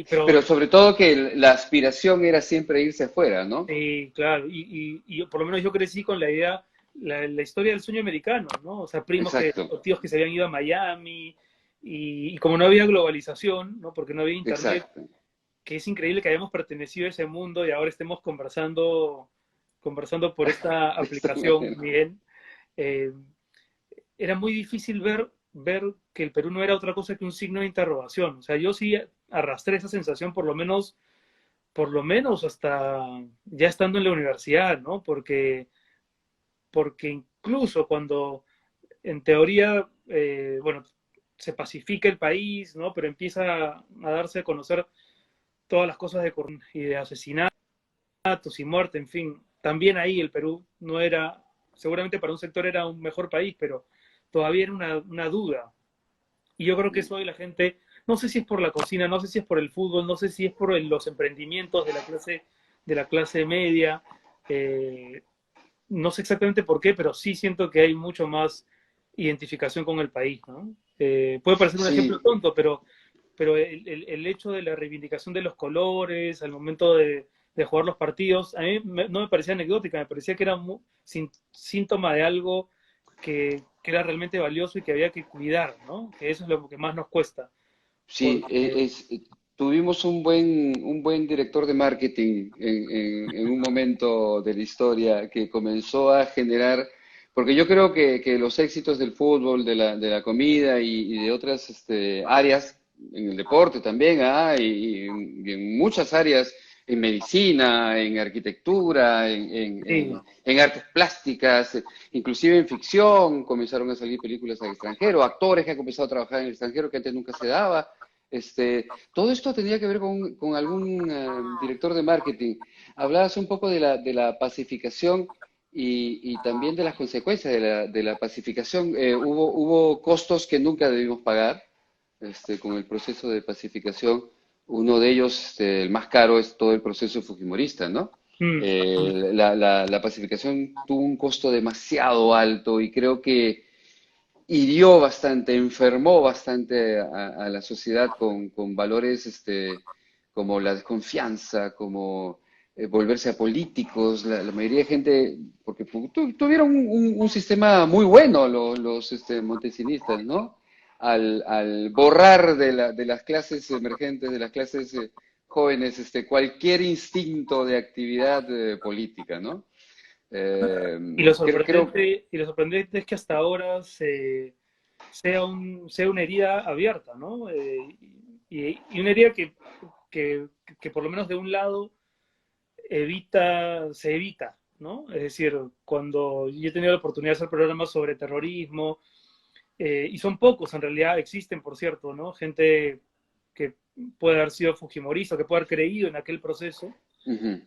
Pero Pero sobre todo que la aspiración era siempre irse afuera, ¿no? sí, claro, y por lo menos yo crecí con la idea, la historia del sueño americano, ¿no? O sea, Exacto, o tíos que se habían ido a Miami, y como no había globalización, ¿no? Porque no había internet, exacto. que es increíble que hayamos pertenecido a ese mundo y ahora estemos conversando por esta De esta aplicación, manera. Miguel. Eh, Era muy difícil ver que el Perú no era otra cosa que un signo de interrogación. O sea, yo sí arrastré esa sensación por lo menos hasta ya estando en la universidad, ¿no? Porque incluso cuando en teoría, bueno, se pacifica el país, ¿no? Pero empieza a darse a conocer todas las cosas y de asesinatos y muerte, en fin, también ahí el Perú no era, seguramente para un sector era un mejor país, pero todavía era una duda. Y yo creo que eso hoy la gente, no sé si es por la cocina, no sé si es por el fútbol, no sé si es por los emprendimientos de la clase media, eh, no sé exactamente por qué, pero sí siento que hay mucho más identificación con el país, ¿no? Puede parecer un ejemplo Sí, tonto, pero el hecho de la reivindicación de los colores al momento de jugar los partidos, a mí no me parecía anecdótica, me parecía que era síntoma de algo que era realmente valioso y que había que cuidar, ¿no? Que eso es lo que más nos cuesta. sí, Porque, tuvimos un buen director de marketing en un momento de la historia que comenzó a generar, porque yo creo que los éxitos del fútbol, de la comida y de otras áreas, en el deporte también, y en muchas áreas, en medicina, en arquitectura, sí, en artes plásticas, inclusive en ficción, comenzaron a salir películas al extranjero, actores que han comenzado a trabajar en el extranjero que antes nunca se daba. Todo esto tenía que ver con algún director de marketing. Hablabas un poco de la pacificación y también de las consecuencias de la pacificación. Hubo costos que nunca debimos pagar con el proceso de pacificación. Uno de ellos, el más caro, es todo el proceso fujimorista, ¿no? mm, mm, La pacificación tuvo un costo demasiado alto y creo que hirió bastante, enfermó bastante a la sociedad con valores como la desconfianza, como volverse a políticos. La mayoría de gente, porque tuvieron un sistema muy bueno los montesinistas, ¿no? Al borrar de las clases emergentes, de las clases jóvenes, cualquier instinto de actividad política, ¿no? Creo, y lo sorprendente es que hasta ahora sea una herida abierta, ¿no? Y una herida que por lo menos de un lado se evita, ¿no? Es decir, cuando yo he tenido la oportunidad de hacer programas sobre terrorismo, y son pocos en realidad, existen, por cierto, ¿no? Gente que puede haber sido fujimorista, que puede haber creído en aquel proceso, ujú,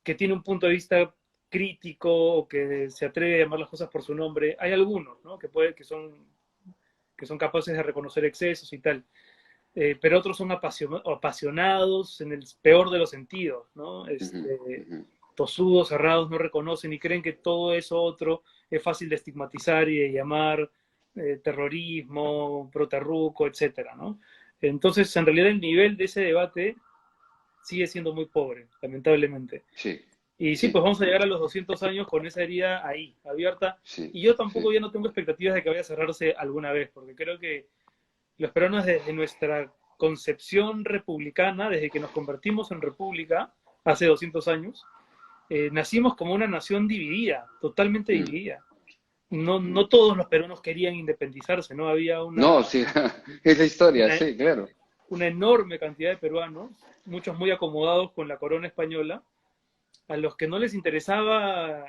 que tiene un punto de vista crítico o que se atreve a llamar las cosas por su nombre. Hay algunos, ¿no? Que son capaces de reconocer excesos y tal. Pero otros son apasionados en el peor de los sentidos, ¿no? ujú, ujú. Tosudos, cerrados, no reconocen y creen que todo eso otro es fácil de estigmatizar y de llamar terrorismo, proterruco, etcétera, ¿no? Entonces, en realidad el nivel de ese debate sigue siendo muy pobre, lamentablemente. Sí, Y sí, pues sí, vamos a llegar a los 200 años con esa herida ahí, abierta. sí, Y yo tampoco sí. ya no tengo expectativas de que vaya a cerrarse alguna vez, porque creo que los peruanos desde nuestra concepción republicana, desde que nos convertimos en república hace 200 años, nacimos como una nación dividida, totalmente Mm, dividida. No, mm. no todos los peruanos querían independizarse, ¿no? Había No, sí, es la historia, una, sí, claro. una enorme cantidad de peruanos, muchos muy acomodados con la corona española, a los que no les interesaba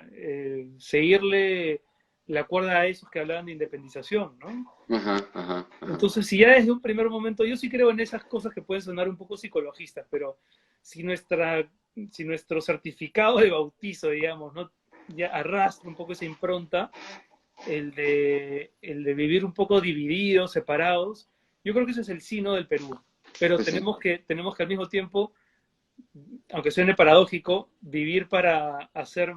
seguirle la cuerda a esos que hablaban de independización, ¿no? Ajá, ajá, ajá. Entonces, si ya desde un primer momento, yo sí creo en esas cosas que pueden sonar un poco psicologistas, pero si, si nuestro certificado de bautizo, digamos, ¿no? Ya arrastra un poco esa impronta, el de vivir un poco divididos, separados, yo creo que ese es el sino del Perú. pero Pues sí. tenemos que al mismo tiempo, aunque suene paradójico, vivir para hacer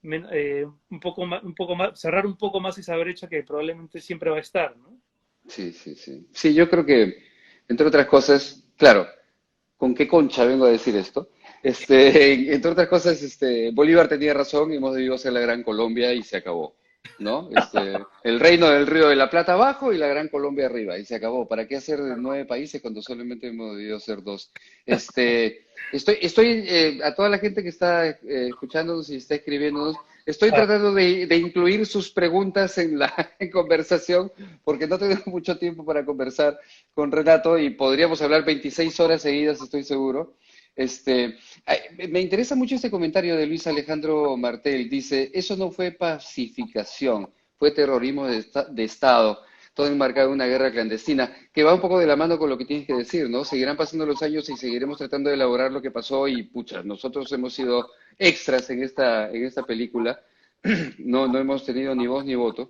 un poco más, cerrar un poco más esa brecha que probablemente siempre va a estar, ¿no? Sí, sí, sí. Sí, yo creo que, entre otras cosas, claro, ¿con qué concha vengo a decir esto? Entre otras cosas, Bolívar tenía razón y hemos debido ser la Gran Colombia y se acabó, ¿no? El reino del Río de la Plata abajo y la Gran Colombia arriba y se acabó. ¿Para qué hacer 9 países cuando solamente hemos debido ser dos? A toda la gente que está escuchándonos y está escribiéndonos, estoy Ah, tratando de incluir sus preguntas en la en conversación porque no tenemos mucho tiempo para conversar con Renato y podríamos hablar 26 horas seguidas, estoy seguro. Me interesa mucho este comentario de Luis Alejandro Martel. Dice, eso no fue pacificación, fue terrorismo de Estado, todo enmarcado en una guerra clandestina, que va un poco de la mano con lo que tienes que decir, ¿no? Seguirán pasando los años y seguiremos tratando de elaborar lo que pasó y, pucha, nosotros hemos sido extras en esta película, no hemos tenido ni voz ni voto.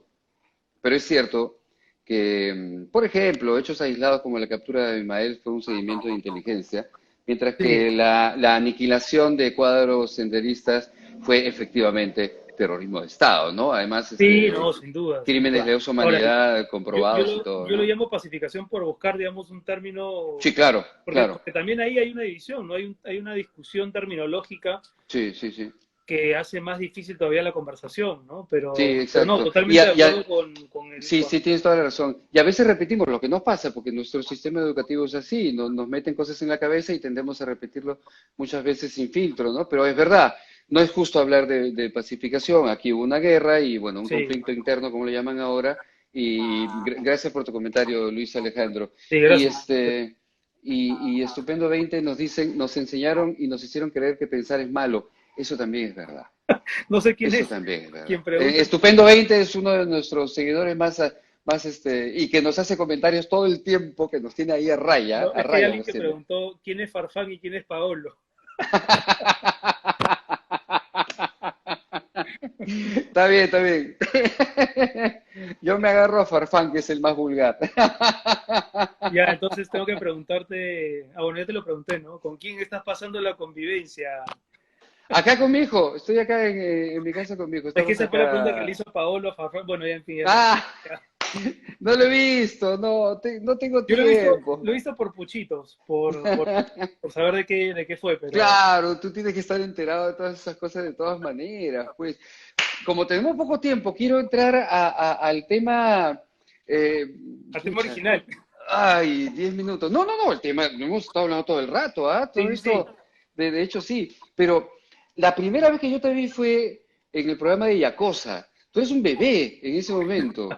Pero es cierto que, por ejemplo, hechos aislados como la captura de Ismael fue un seguimiento de inteligencia, mientras sí, que la aniquilación de cuadros senderistas fue efectivamente terrorismo de Estado, ¿no? Además, sí, no, sin duda, sin crímenes de duda. lesa Ahora, humanidad comprobados y todo, yo lo ¿no? llamo pacificación por buscar, digamos, un término, Sí, claro, claro. porque también ahí hay una división, ¿no? Hay una discusión terminológica Sí, sí, sí. que hace más difícil todavía la conversación, ¿no? Sí, Pero no, exacto. totalmente de acuerdo Sí, sí, tienes toda la razón. Y a veces repetimos lo que nos pasa, porque nuestro sistema educativo es así, nos meten cosas en la cabeza y tendemos a repetirlo muchas veces sin filtro, ¿no? Pero es verdad, no es justo hablar de pacificación. Aquí hubo una guerra y, bueno, un sí, conflicto interno, como le llaman ahora. Y gracias por tu comentario, Luis Alejandro. sí, Y gracias. y Estupendo 20 nos dicen, nos enseñaron y nos hicieron creer que pensar es malo. Eso también es verdad. No sé quién Eso es también es verdad. quien pregunta. Estupendo 20 es uno de nuestros seguidores y que nos hace comentarios todo el tiempo, que nos tiene ahí No, a es que hay raya alguien nos que tiene. preguntó quién es Farfán y quién es Paolo. Está bien, está bien. Yo me agarro a Farfán, que es el más vulgar. Ya, entonces tengo que preguntarte, bueno, ya te lo pregunté, ¿no? ¿Con quién estás pasando la convivencia? Acá con mi hijo, estoy acá en mi casa con mi hijo, Es que estamos esa fue la pregunta que le acá. hizo Paolo a Farfán. Bueno, ya en fin, ya no. Ah, Ya. no lo he visto, no tengo Yo tiempo. lo he visto por puchitos, por saber de qué fue, pero Claro, tú tienes que estar enterado de todas esas cosas de todas maneras, pues. Como tenemos poco tiempo, quiero entrar al tema, eh, a tema pucha, original. ay, 10 minutos. No, el tema, lo hemos estado hablando todo el rato, ¿ah? Sí, Todo sí, sí. esto, de hecho sí, pero la primera vez que yo te vi fue en el programa de Yacosa. Tú eres un bebé en ese momento,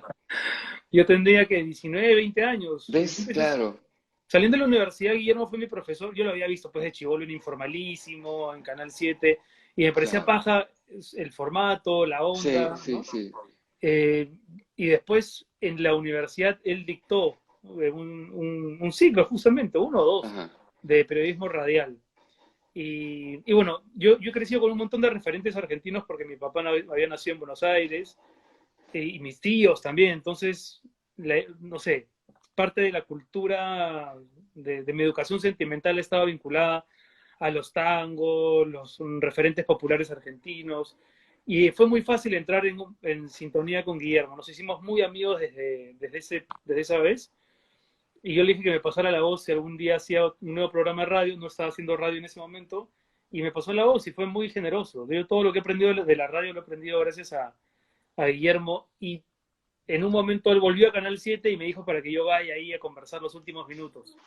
Yo tendría que 19, 20 años. Yo ¿ves? empecé, Claro, saliendo de la universidad, Guillermo fue mi profesor. Yo lo había visto pues de chibolo en Informalísimo, en Canal 7, y me parecía claro. paja el formato, la Sí, onda, sí, ¿no? sí. Eh, y después en la universidad él dictó un ciclo, justamente, uno o dos, Ajá. de periodismo radial. Y bueno, yo he crecido con un montón de referentes argentinos porque mi papá había nacido en Buenos Aires y mis tíos también. Entonces, no sé, parte de la cultura de mi educación sentimental estaba vinculada a los tangos, los referentes populares argentinos. Y fue muy fácil entrar en sintonía con Guillermo. Nos hicimos muy amigos desde esa vez. Y yo le dije que me pasara la voz si algún día hacía un nuevo programa de radio. No estaba haciendo radio en ese momento. Y me pasó la voz y fue muy generoso. Yo todo lo que he aprendido de la radio lo he aprendido gracias a Guillermo. Y en un momento él volvió a Canal 7 y me dijo para que yo vaya ahí a conversar los últimos minutos.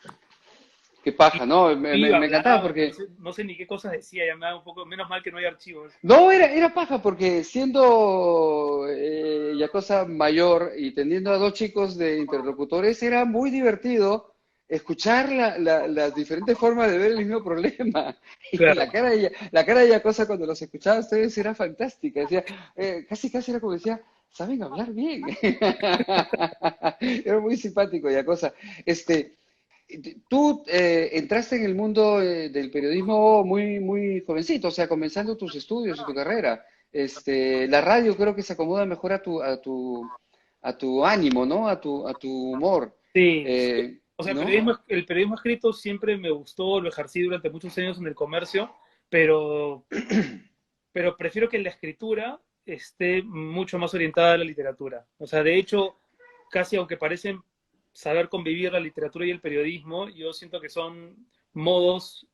Qué paja, ¿no? Iba, Me encantaba hablaba, porque no sé ni qué cosas decía, ya me da un poco, menos mal que no hay archivos. no, era paja porque siendo ya cosa mayor y teniendo a dos chicos de interlocutores, era muy divertido escuchar las diferentes formas de ver el mismo problema. Y Claro, la cara de Yacosa cuando los escuchaba a ustedes era fantástica. Decía, casi era como decía, saben hablar bien. Era muy simpático Yacosa. Este, Tú entraste en el mundo del periodismo muy jovencito, o sea, comenzando tus estudios y tu carrera. La radio creo que se acomoda mejor a tu ánimo, ¿no? A tu humor. sí. Eh, O sea, ¿no? el periodismo escrito siempre me gustó, lo ejercí durante muchos años en el comercio, pero, pero prefiero que la escritura esté mucho más orientada a la literatura. O sea, de hecho, casi aunque parecen saber convivir la literatura y el periodismo, yo siento que son modos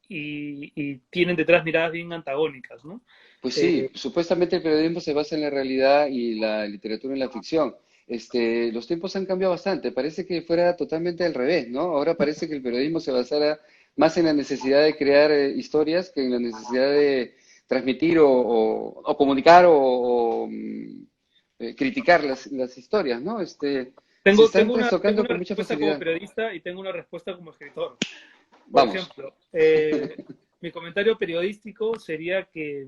y tienen detrás miradas bien antagónicas, ¿no? Pues Eh, sí, supuestamente el periodismo se basa en la realidad y la literatura en la ficción. Los tiempos han cambiado bastante, parece que fuera totalmente al revés, ¿no? Ahora parece que el periodismo se basara más en la necesidad de crear historias que en la necesidad de transmitir o comunicar criticar las historias, ¿no? Se están tengo trastocando una con mucha respuesta como facilidad. periodista y tengo una respuesta como escritor. Por Vamos. ejemplo, mi comentario periodístico sería que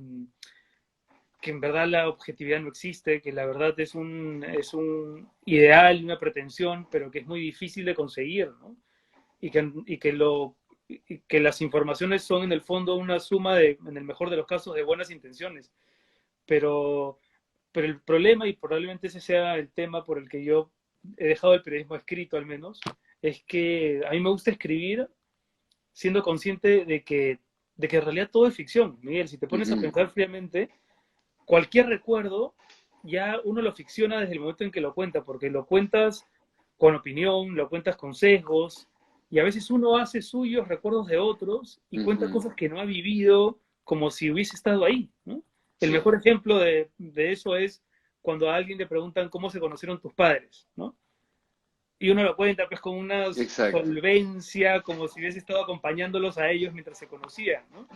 en verdad la objetividad no existe, que la verdad es un ideal, una pretensión, pero que es muy difícil de conseguir, ¿no? Y que las informaciones son en el fondo una suma de, en el mejor de los casos, de buenas intenciones. Pero, pero el problema, y probablemente ese sea el tema por el que yo he dejado el periodismo escrito al menos, es que a mí me gusta escribir siendo consciente de que en realidad todo es ficción. Miguel, si te pones a Ujú, pensar fríamente, cualquier recuerdo ya uno lo ficciona desde el momento en que lo cuenta, porque lo cuentas con opinión, lo cuentas con sesgos, y a veces uno hace suyos recuerdos de otros y cuenta ujú. cosas que no ha vivido como si hubiese estado ahí, ¿no? El Sí, mejor ejemplo de eso es cuando a alguien le preguntan cómo se conocieron tus padres, ¿no? Y uno lo cuenta pues con una exacto. solvencia, como si hubiese estado acompañándolos a ellos mientras se conocían, ¿no?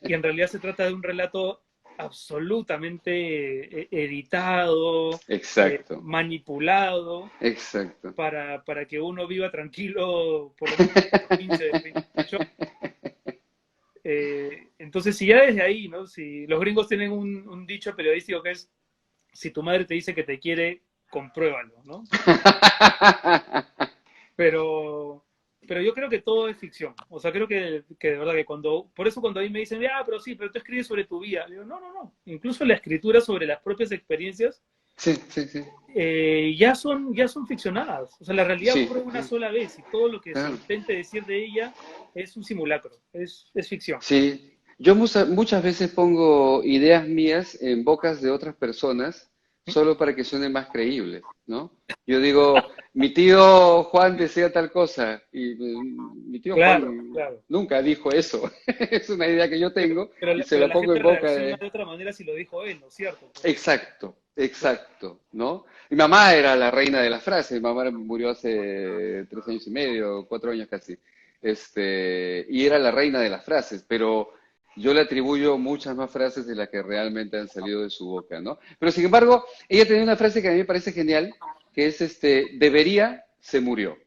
Y en realidad se trata de un relato absolutamente editado, Exacto, manipulado, exacto. para que uno viva tranquilo por lo menos 15, 28. Entonces, si ya desde ahí, ¿no? Si los gringos tienen un dicho periodístico que es, si tu madre te dice que te quiere, compruébalo, ¿no? Pero, pero yo creo que todo es ficción. O sea, creo que de verdad que por eso cuando a mí me dicen, pero sí, pero tú escribes sobre tu vida, digo, no, no, no. Incluso la escritura sobre las propias experiencias Sí, sí, sí. ya son ficcionadas. O sea, la realidad Sí, ocurre una sí, sola vez y todo lo que se claro. intente decir de ella es un simulacro, es ficción. Sí. Yo muchas veces pongo ideas mías en bocas de otras personas solo para que suenen más creíbles, ¿no? Yo digo, mi tío Juan decía tal cosa y mi tío Claro, Juan claro. nunca dijo eso. Es una idea que yo tengo y se Pero la la pongo gente en boca reacciona de... de otra manera si lo dijo él, ¿no es cierto? Pues, Exacto, claro. exacto, ¿no? Mi mamá era la reina de las frases, mi mamá murió hace 3 años y medio, 4 años casi, y era la reina de las frases, pero yo le atribuyo muchas más frases de las que realmente han salido de su boca, ¿no? Pero sin embargo, ella tenía una frase que a mí me parece genial, que es debería, se murió.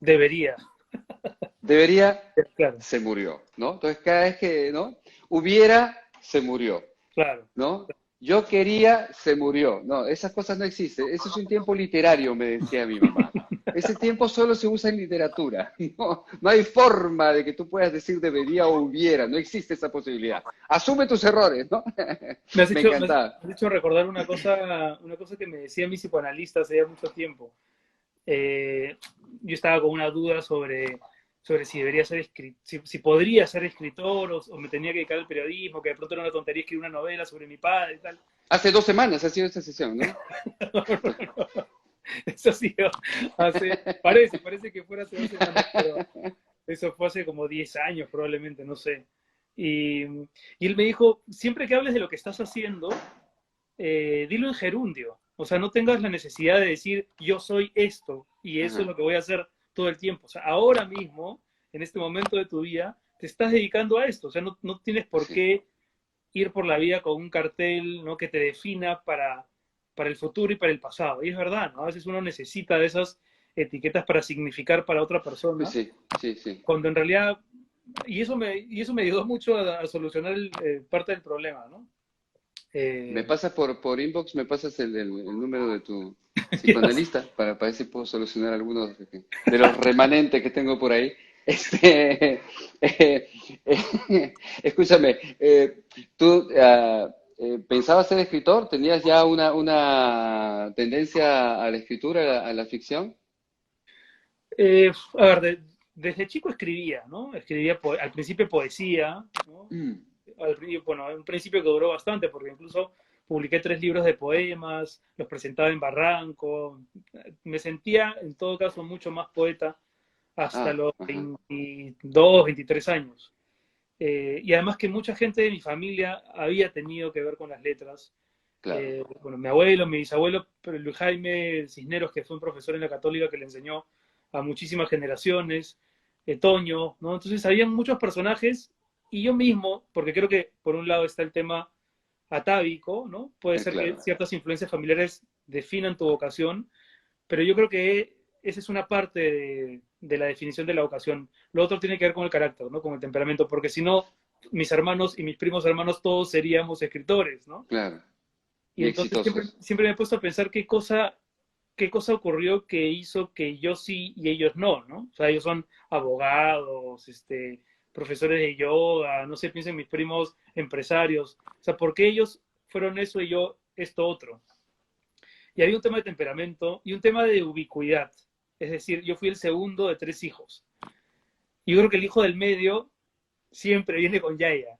Debería, Debería, claro, se murió, ¿no? Entonces cada vez que, ¿no? Hubiera, se murió. claro. ¿No? Yo quería, se murió. No, esas cosas no existen. Eso es un tiempo literario, me decía mi mamá. Ese tiempo solo se usa en literatura. No, no hay forma de que tú puedas decir debería o hubiera. No existe esa posibilidad. Asume tus errores, ¿no? Me Me encantaba. has hecho recordar una cosa que me decía mi psicoanalista hace ya mucho tiempo. Eh, yo estaba con una duda sobre si debería ser si podría ser escritor o me tenía que dedicar al periodismo, que de pronto era una tontería escribir una novela sobre mi padre y tal. Hace 2 semanas ha sido esta sesión, ¿no? Eso sí, parece que fuera hace 2 semanas, pero eso fue hace como 10 años probablemente, no sé. Y él me dijo, siempre que hables de lo que estás haciendo, dilo en gerundio. O sea, no tengas la necesidad de decir yo soy esto y eso es Ajá, lo que voy a hacer todo el tiempo. O sea, ahora mismo, en este momento de tu vida, te estás dedicando a esto. O sea, no tienes pues por sí. qué ir por la vida con un cartel, ¿no? Que te defina para el futuro y para el pasado. Y es verdad, ¿no? A veces uno necesita de esas etiquetas para significar para otra Pues persona, sí, sí, sí. cuando en realidad, y eso me ayudó mucho a solucionar parte del problema, ¿no? Me Eh, pasas por inbox, me pasas el número de tu ya sé. psicoanalista para ver si puedo solucionar algunos de los remanentes que tengo por ahí. Este, eh, escúchame, ¿tú pensabas ser escritor? ¿Tenías ya una tendencia a la escritura, a la ficción? A ver, desde chico escribía, ¿no? Escribía al principio poesía, ¿no? Mm. Bueno, un principio que duró bastante, porque incluso publiqué 3 libros de poemas, los presentaba en Barranco. Me sentía, en todo caso, mucho más poeta hasta Ah, los ajá, 22, 23 años. Y además que mucha gente de mi familia había tenido que ver con las letras. claro. Bueno, mi abuelo, mi bisabuelo, pero Luis Jaime Cisneros, que fue un profesor en la Católica que le enseñó a muchísimas generaciones, Toño, ¿no? Entonces había muchos personajes y yo mismo, porque creo que por un lado está el tema atávico, ¿no? Puede ser que Claro, ciertas influencias familiares definan tu vocación, pero yo creo que esa es una parte de la definición de la vocación. Lo otro tiene que ver con el carácter, ¿no? Con el temperamento, porque si no, mis hermanos y mis primos hermanos todos seríamos escritores, ¿no? claro. Y Y entonces exitosos. siempre me he puesto a pensar qué cosa ocurrió que hizo que yo sí y ellos no, ¿no? O sea, ellos son abogados, profesores de yoga, no sé, pienso en mis primos empresarios. O sea, ¿por qué ellos fueron eso y yo esto otro? Y había un tema de temperamento y un tema de ubicuidad. Es decir, yo fui el segundo de 3 hijos. Y yo creo que el hijo del medio siempre viene con Yaya.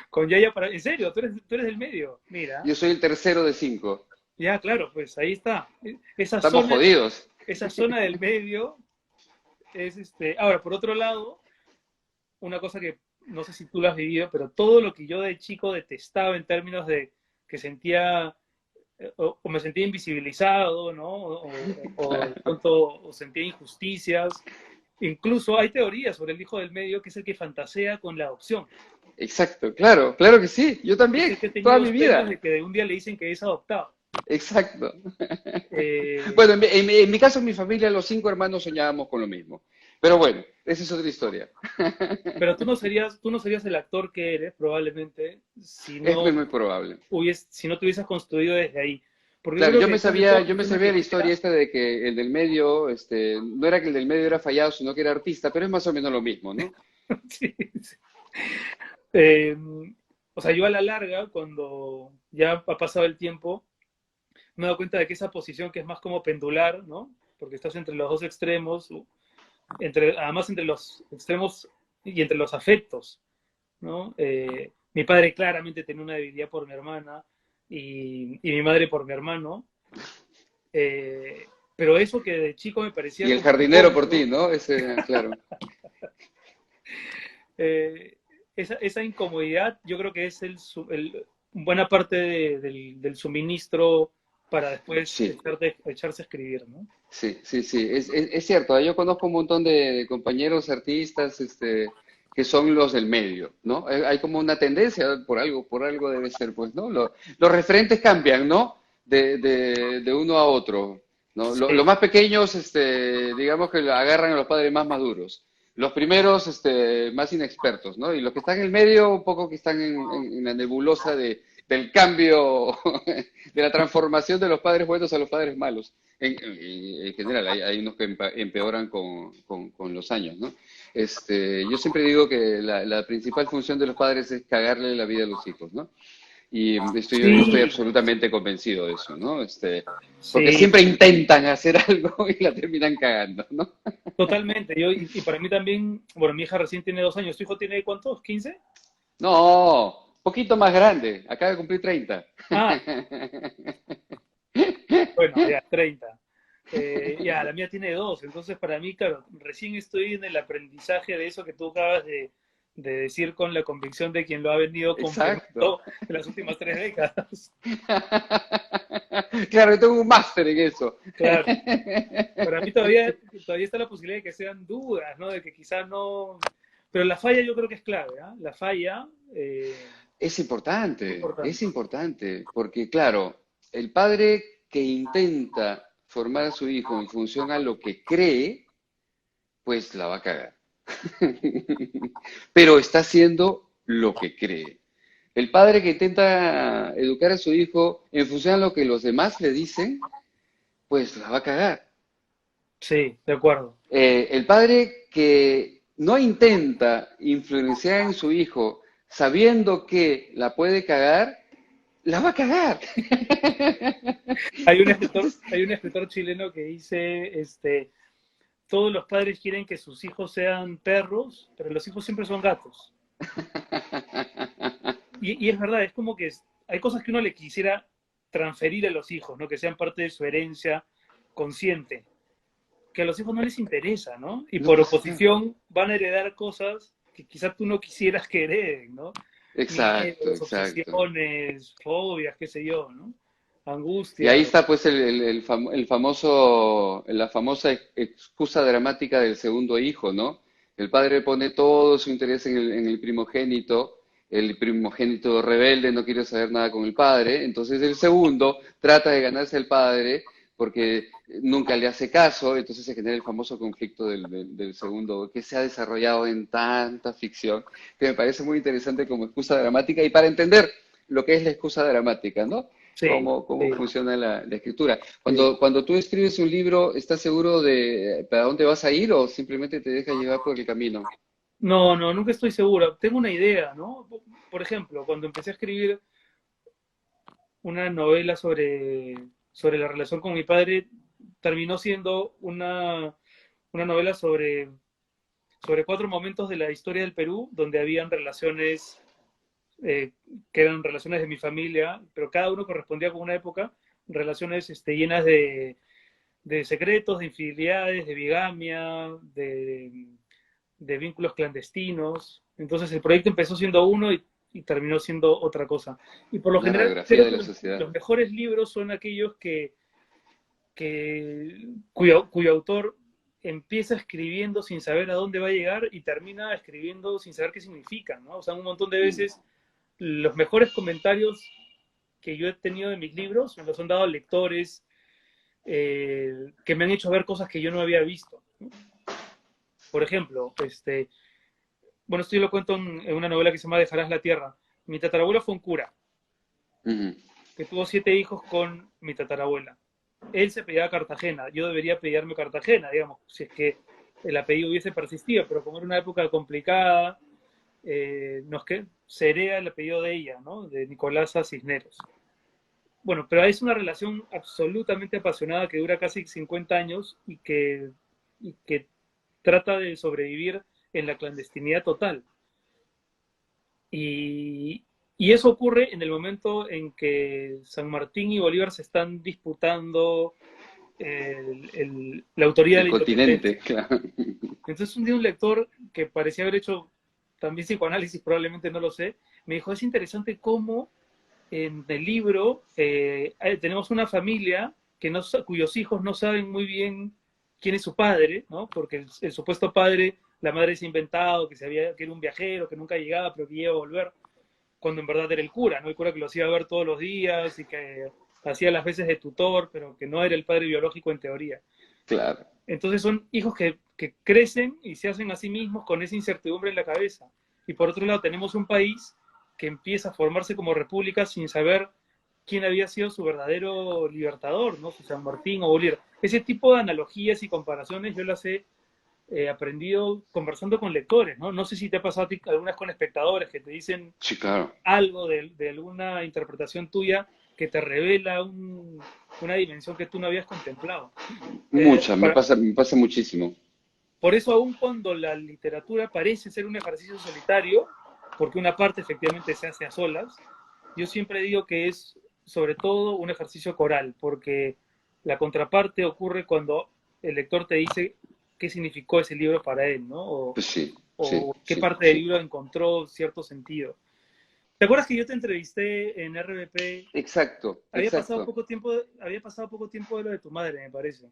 Con Yaya para... En serio, tú eres del medio. Mira. Yo soy el tercero de 5. Ya, claro, pues ahí está. Esa Estamos zona, jodidos. esa zona del medio es Ahora, por otro lado, una cosa que no sé si tú lo has vivido, pero todo lo que yo de chico detestaba en términos de que sentía o me sentía invisibilizado, ¿no? O de pronto o sentía injusticias. Incluso hay teorías sobre el hijo del medio que es el que fantasea con la adopción. Exacto, claro, claro que sí. Yo Es también, el que ha toda tenido mi los temas vida. de que de un día le dicen que es adoptado. Exacto. Eh, Bueno, en mi caso, en mi familia, los 5 hermanos soñábamos con lo mismo. Pero bueno, esa es otra historia. pero tú no serías el actor que eres, probablemente, si Es no muy, muy probable. si no te hubieses construido desde ahí. Porque yo Claro, creo que después de todo, yo me es una sabía la historia carrera. esta de que el del medio, no era que el del medio era fallado, sino que era artista, pero es más o menos lo mismo, ¿no? Sí, sí. Eh, o sea, yo a la larga, cuando ya ha pasado el tiempo, me he dado cuenta de que esa posición que es más como pendular, ¿no? Porque estás entre los dos extremos, además entre los extremos y entre los afectos, ¿no? Mi padre claramente tenía una debilidad por mi hermana y mi madre por mi hermano, pero eso que de chico me Y parecía el como jardinero por incómodo, ti, ¿no? Ese, claro. eh, esa incomodidad yo creo que es buena parte del suministro para después Sí, echarse a escribir, ¿no? sí, sí, sí. Es cierto. Yo conozco un montón de compañeros artistas, que son los del medio, ¿no? Hay como una tendencia, por algo debe ser, pues, ¿no? Los referentes cambian, ¿no? De uno a otro, ¿no? Los Sí, más pequeños, digamos que agarran a los padres más maduros. Los primeros, más inexpertos, ¿no? Y los que están en el medio, un poco que están en la nebulosa del cambio, de la transformación de los padres buenos a los padres malos. En general, hay unos que empeoran con los años, ¿no? Yo siempre digo que la principal función de los padres es cagarle la vida a los hijos, ¿no? Y yo estoy sí, absolutamente convencido de eso, ¿no? Porque sí, siempre intentan hacer algo y la terminan cagando, ¿no? totalmente. Y para mí también, bueno, mi hija recién tiene 2 años. ¿Tu hijo tiene cuántos? ¿15? No, poquito más grande, acaba de cumplir 30. Ah, bueno, ya, 30. Ya, la mía tiene 2. Entonces, para mí, claro, recién estoy en el aprendizaje de eso que tú acabas de decir con la convicción de quien lo ha venido Exacto. confirmando en las últimas 3 décadas. Claro, yo tengo un máster en eso. Claro. Para mí todavía está la posibilidad de que sean dudas, ¿no? De que quizás no. Pero la falla yo creo que es clave, ¿ah? La falla es Es importante. importante, porque claro, el padre que intenta formar a su hijo en función a lo que cree, pues la va a cagar. Pero está haciendo lo que cree. El padre que intenta educar a su hijo en función a lo que los demás le dicen, pues la va a cagar. Sí, de acuerdo. El padre que no intenta influenciar en su hijo sabiendo que la puede cagar, la va a cagar. Entonces, Hay un escritor chileno que dice, todos los padres quieren que sus hijos sean perros, pero los hijos siempre son gatos. Y es verdad, es como que hay cosas que uno le quisiera transferir a los hijos, ¿no? Que sean parte de su herencia consciente, que a los hijos no les interesa, ¿no? Y no, por pues claro. oposición van a heredar cosas que quizás tú no quisieras que hereden, ¿no? Exacto, Miedos, exacto. obsesiones, fobias, qué sé yo, ¿no? Y ahí Angustias. está pues el famoso, la famosa excusa dramática del segundo hijo, ¿no? El padre pone todo su interés en el primogénito rebelde no quiere saber nada con el padre, entonces el segundo trata de ganarse al padre porque nunca le hace caso, entonces se genera el famoso conflicto del segundo, que se ha desarrollado en tanta ficción, que me parece muy interesante como excusa dramática y para entender lo que es la excusa dramática, ¿no? Sí, Cómo sí, funciona la escritura. sí. Cuando tú escribes un libro, ¿estás seguro de para dónde vas a ir o simplemente te dejas llevar por el camino? No, no, nunca estoy seguro. Tengo una idea, ¿no? Por ejemplo, cuando empecé a escribir una novela sobre la relación con mi padre, terminó siendo una novela sobre 4 momentos de la historia del Perú, donde habían relaciones eh, que eran relaciones de mi familia, pero cada uno correspondía con una época, relaciones llenas de secretos, de infidelidades, de bigamia, de vínculos clandestinos. Entonces el proyecto empezó siendo uno y terminó siendo otra cosa. Y por lo Una general radiografía creo de que la sociedad. los mejores libros son aquellos cuyo autor empieza escribiendo sin saber a dónde va a llegar y termina escribiendo sin saber qué significa, ¿no? O sea, un montón de Mm. veces los mejores comentarios que yo he tenido de mis libros me los han dado lectores que me han hecho ver cosas que yo no había visto. Por ejemplo, bueno, esto yo lo cuento en una novela que se llama Dejarás la Tierra. Mi tatarabuelo fue un cura Ujú. que tuvo 7 hijos con mi tatarabuela. Él se pedía Cartagena, yo debería pedirme Cartagena, digamos, si es que el apellido hubiese persistido, pero como era una época complicada, se hereda el apellido de ella, ¿no? De Nicolasa Cisneros. Bueno, pero es una relación absolutamente apasionada que dura casi 50 años y que trata de sobrevivir en la clandestinidad total. Y, y eso ocurre en el momento en que San Martín y Bolívar se están disputando la autoría de El la continente, independencia. claro. Entonces un día un lector que parecía haber hecho también psicoanálisis, probablemente no lo sé, me dijo, es interesante cómo en el libro tenemos una familia cuyos hijos no saben muy bien quién es su padre, ¿no? Porque el supuesto padre, la madre se ha inventado que era un viajero, que nunca llegaba, pero que iba a volver, cuando en verdad era el cura, ¿no? El cura que lo hacía ver todos los días y que hacía las veces de tutor, pero que no era el padre biológico en teoría. Claro. Entonces son hijos que crecen y se hacen a sí mismos con esa incertidumbre en la cabeza. Y por otro lado tenemos un país que empieza a formarse como república sin saber quién había sido su verdadero libertador, ¿no? Su San Martín o Bolívar. Ese tipo de analogías y comparaciones yo las he aprendido conversando con lectores, ¿no? No sé si te ha pasado a ti algunas con espectadores que te dicen Sí, claro. algo de alguna interpretación tuya que te revela una dimensión que tú no habías contemplado. Mucha, Para, me pasa muchísimo. por eso, aun cuando la literatura parece ser un ejercicio solitario, porque una parte efectivamente se hace a solas, yo siempre digo que es sobre todo un ejercicio coral, porque la contraparte ocurre cuando el lector te dice qué significó ese libro para él, ¿no? Pues sí, sí, O qué sí, parte del sí. libro encontró cierto sentido. ¿Te acuerdas que yo te entrevisté en RBP? Exacto, exacto. Había pasado poco tiempo de lo de tu madre, me parece.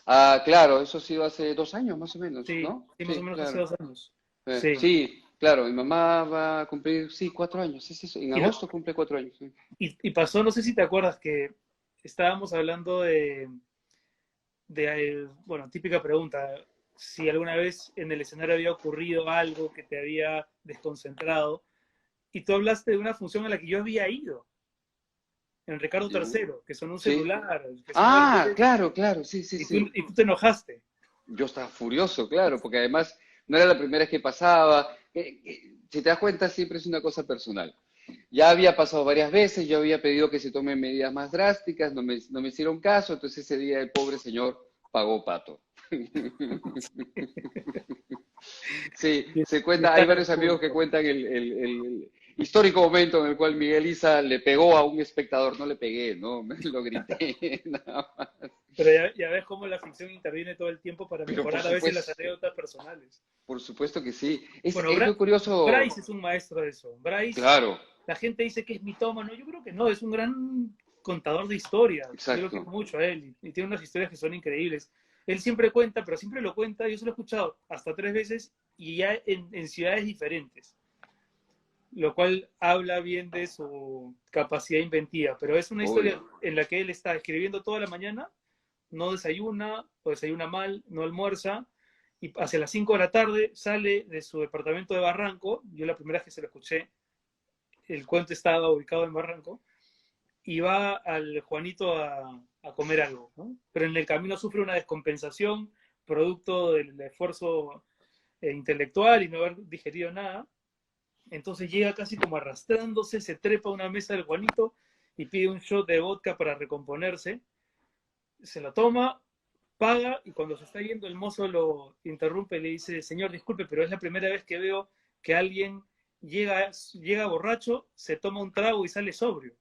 Ah, claro, eso ha sido hace 2 años más o menos, Sí, ¿no? sí, más o Sí, menos hace claro. 2 años. Sí. Sí, claro, mi mamá va a cumplir, sí, 4 años. Sí, sí, sí, en Y, lo- agosto cumple 4 años. Sí. y pasó, no sé si te acuerdas que estábamos hablando bueno, típica pregunta, si alguna vez en el escenario había ocurrido algo que te había desconcentrado, y tú hablaste de una función a la que yo había ido, en Ricardo ¿Ya? III, que sonó un Sí. celular, que sonó el Ah, teléfono, claro, claro, sí, sí, sí. y tú te enojaste. Yo estaba furioso, claro, porque además no era la primera vez que pasaba. Si te das cuenta, siempre es una cosa personal. Ya había pasado varias veces, yo había pedido que se tomen medidas más drásticas, no me hicieron caso, entonces ese día el pobre señor pagó pato. Sí, se Y cuenta, hay están en varios amigos que público. cuentan el histórico momento en el cual Miguel Isa le pegó a un espectador, no le pegué, no, lo grité, nada más. Pero ya ves cómo la ficción interviene todo el tiempo para Pero mejorar a veces las anécdotas personales. por supuesto que sí. Bueno, Es muy curioso, Bryce es un maestro de eso. Bryce, claro, la gente dice que es mitómano. Yo creo que no, es un gran contador de historias. Yo lo quiero exacto. mucho a él y tiene unas historias que son increíbles. Él siempre cuenta, pero siempre lo cuenta. Yo se lo he escuchado hasta 3 veces y ya en ciudades diferentes, lo cual habla bien de su capacidad inventiva. Pero es una historia Obvio. en la que él está escribiendo toda la mañana, no desayuna o desayuna mal, no almuerza, y hacia las 5 de la tarde sale de su departamento de Barranco. Yo la primera vez que se lo escuché, el cuento estaba ubicado en Barranco, y va al Juanito a comer algo, ¿no? Pero en el camino sufre una descompensación producto del esfuerzo intelectual y no haber digerido nada. Entonces llega casi como arrastrándose, se trepa a una mesa del Juanito y pide un shot de vodka para recomponerse. Se lo toma, paga, y cuando se está yendo el mozo lo interrumpe y le dice: señor, disculpe, pero es la primera vez que veo que alguien llega borracho, se toma un trago y sale sobrio.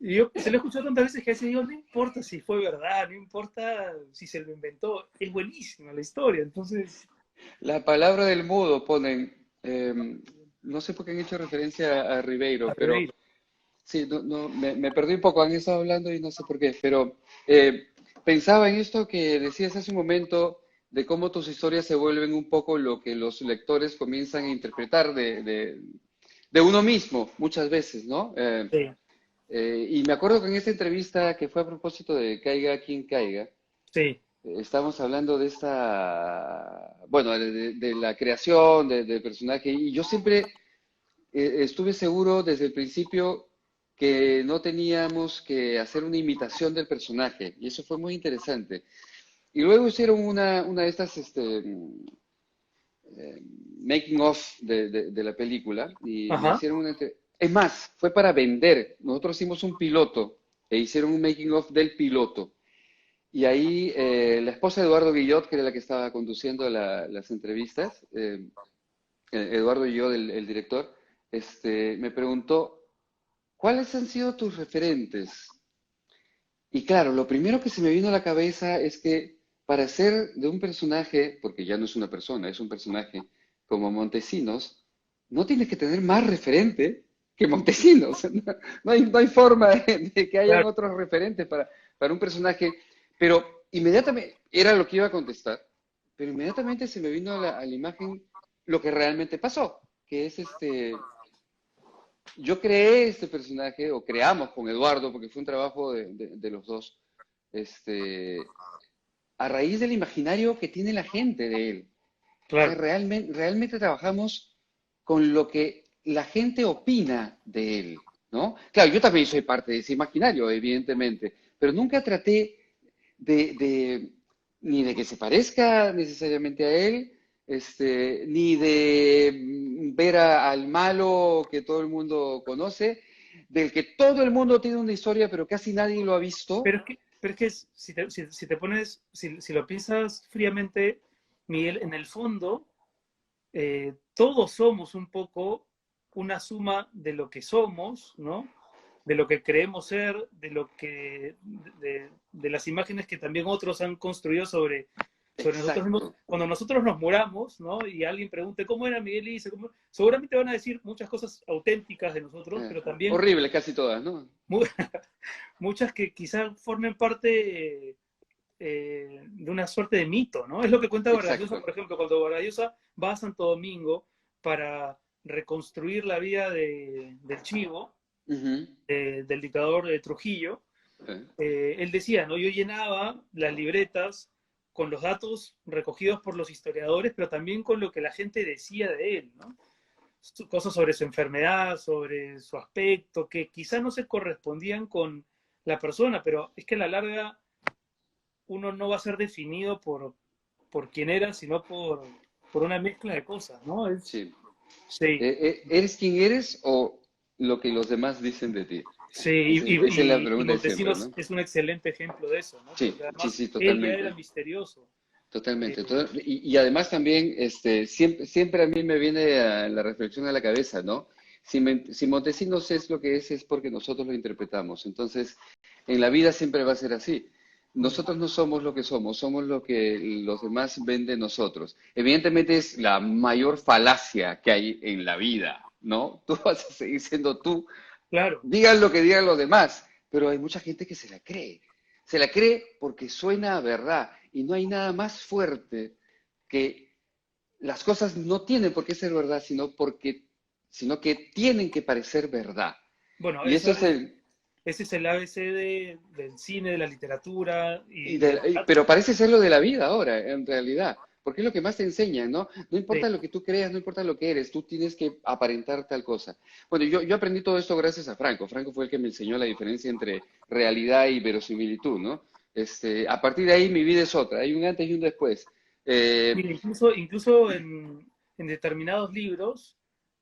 Y yo se lo he escuchado tantas veces que a veces digo, no importa si fue verdad, no importa si se lo inventó, es buenísima la historia. Entonces, La palabra del mudo ponen, no sé por qué han hecho referencia a a Ribeiro, pero Ribeiro. sí, me perdí un poco, han estado hablando y no sé por qué, pero pensaba en esto que decías hace un momento de cómo tus historias se vuelven un poco lo que los lectores comienzan a interpretar de uno mismo muchas veces, ¿no? Sí, Y me acuerdo que en esta entrevista que fue a propósito de Caiga quien caiga, sí, estábamos hablando de esta, bueno, de la creación del personaje, y yo siempre estuve seguro desde el principio que no teníamos que hacer una imitación del personaje, y eso fue muy interesante. Y luego hicieron una de estas eh, making of de la película, y me ajá. hicieron Es más, fue para vender. Nosotros hicimos un piloto, e hicieron un making of del piloto. Y ahí la esposa de Eduardo Guillot, que era la que estaba conduciendo las entrevistas, Eduardo Guillot, el director, me preguntó, ¿cuáles han sido tus referentes? Y claro, lo primero que se me vino a la cabeza es que para ser de un personaje, porque ya no es una persona, es un personaje como Montesinos, no tienes que tener más referente que Montesinos. No hay forma de que hayan Claro. otros referentes para un personaje. Pero inmediatamente, era lo que iba a contestar, pero inmediatamente se me vino a la imagen lo que realmente pasó, que es yo creé este personaje, o creamos con Eduardo, porque fue un trabajo de los dos, a raíz del imaginario que tiene la gente de él. O sea, Claro. realmente trabajamos con lo que la gente opina de él, ¿no? Claro, yo también soy parte de ese imaginario, evidentemente, pero nunca traté ni de que se parezca necesariamente a él, ni de ver al malo que todo el mundo conoce, del que todo el mundo tiene una historia, pero casi nadie lo ha visto. Pero es que si te pones, si lo piensas fríamente, Miguel, en el fondo, todos somos un poco una suma de lo que somos, ¿no? De lo que creemos ser, de las imágenes que también otros han construido sobre nosotros mismos. Exacto. Cuando nosotros nos muramos, ¿no? Y alguien pregunte cómo era Miguel y dice, seguramente van a decir muchas cosas auténticas de nosotros, pero también Horrible casi todas, ¿no? muchas que quizás formen parte de una suerte de mito, ¿no? Es lo que cuenta Vargallosa, Exacto. por ejemplo, cuando Vargallosa va a Santo Domingo para reconstruir la vida del Chivo, Ujú. del dictador de Trujillo. Eh, Él decía, ¿no? Yo llenaba las libretas con los datos recogidos por los historiadores, pero también con lo que la gente decía de él, ¿no? Cosas sobre su enfermedad, sobre su aspecto, que quizá no se correspondían con la persona, pero es que a la larga uno no va a ser definido por quién era, sino por una mezcla de cosas, ¿no? Sí. Sí, ¿Eres quien eres o lo que los demás dicen de ti? sí, Esa es la y pregunta de siempre, Montesinos ¿no? es un excelente ejemplo de eso, ¿no? Sí, Porque sí, además sí, él ya era totalmente. misterioso. Totalmente. Eh, Y además también, siempre a mí me viene la reflexión a la cabeza, ¿no? Si Montesinos es lo que es porque nosotros lo interpretamos. Entonces, en la vida siempre va a ser así. Nosotros no somos lo que somos lo que los demás ven de nosotros. Evidentemente es la mayor falacia que hay en la vida, ¿no? Tú vas a seguir siendo tú, claro, digan lo que digan los demás, pero hay mucha gente que se la cree. Se la cree porque suena a verdad y no hay nada más fuerte que las cosas no tienen por qué ser verdad, sino que tienen que parecer verdad. bueno, Y eso es ese es el ABC del cine, de la literatura y del pero teatro. parece ser lo de la vida ahora, en realidad, porque es lo que más te enseñan, ¿no? No Sí, importa lo que tú creas, no importa lo que eres, tú tienes que aparentar tal cosa. Bueno, yo aprendí todo esto gracias a Franco. Franco fue el que me enseñó la diferencia entre realidad y verosimilitud, ¿no? A partir de ahí mi vida es otra, hay un antes y un después. Eh, mira, incluso en determinados libros,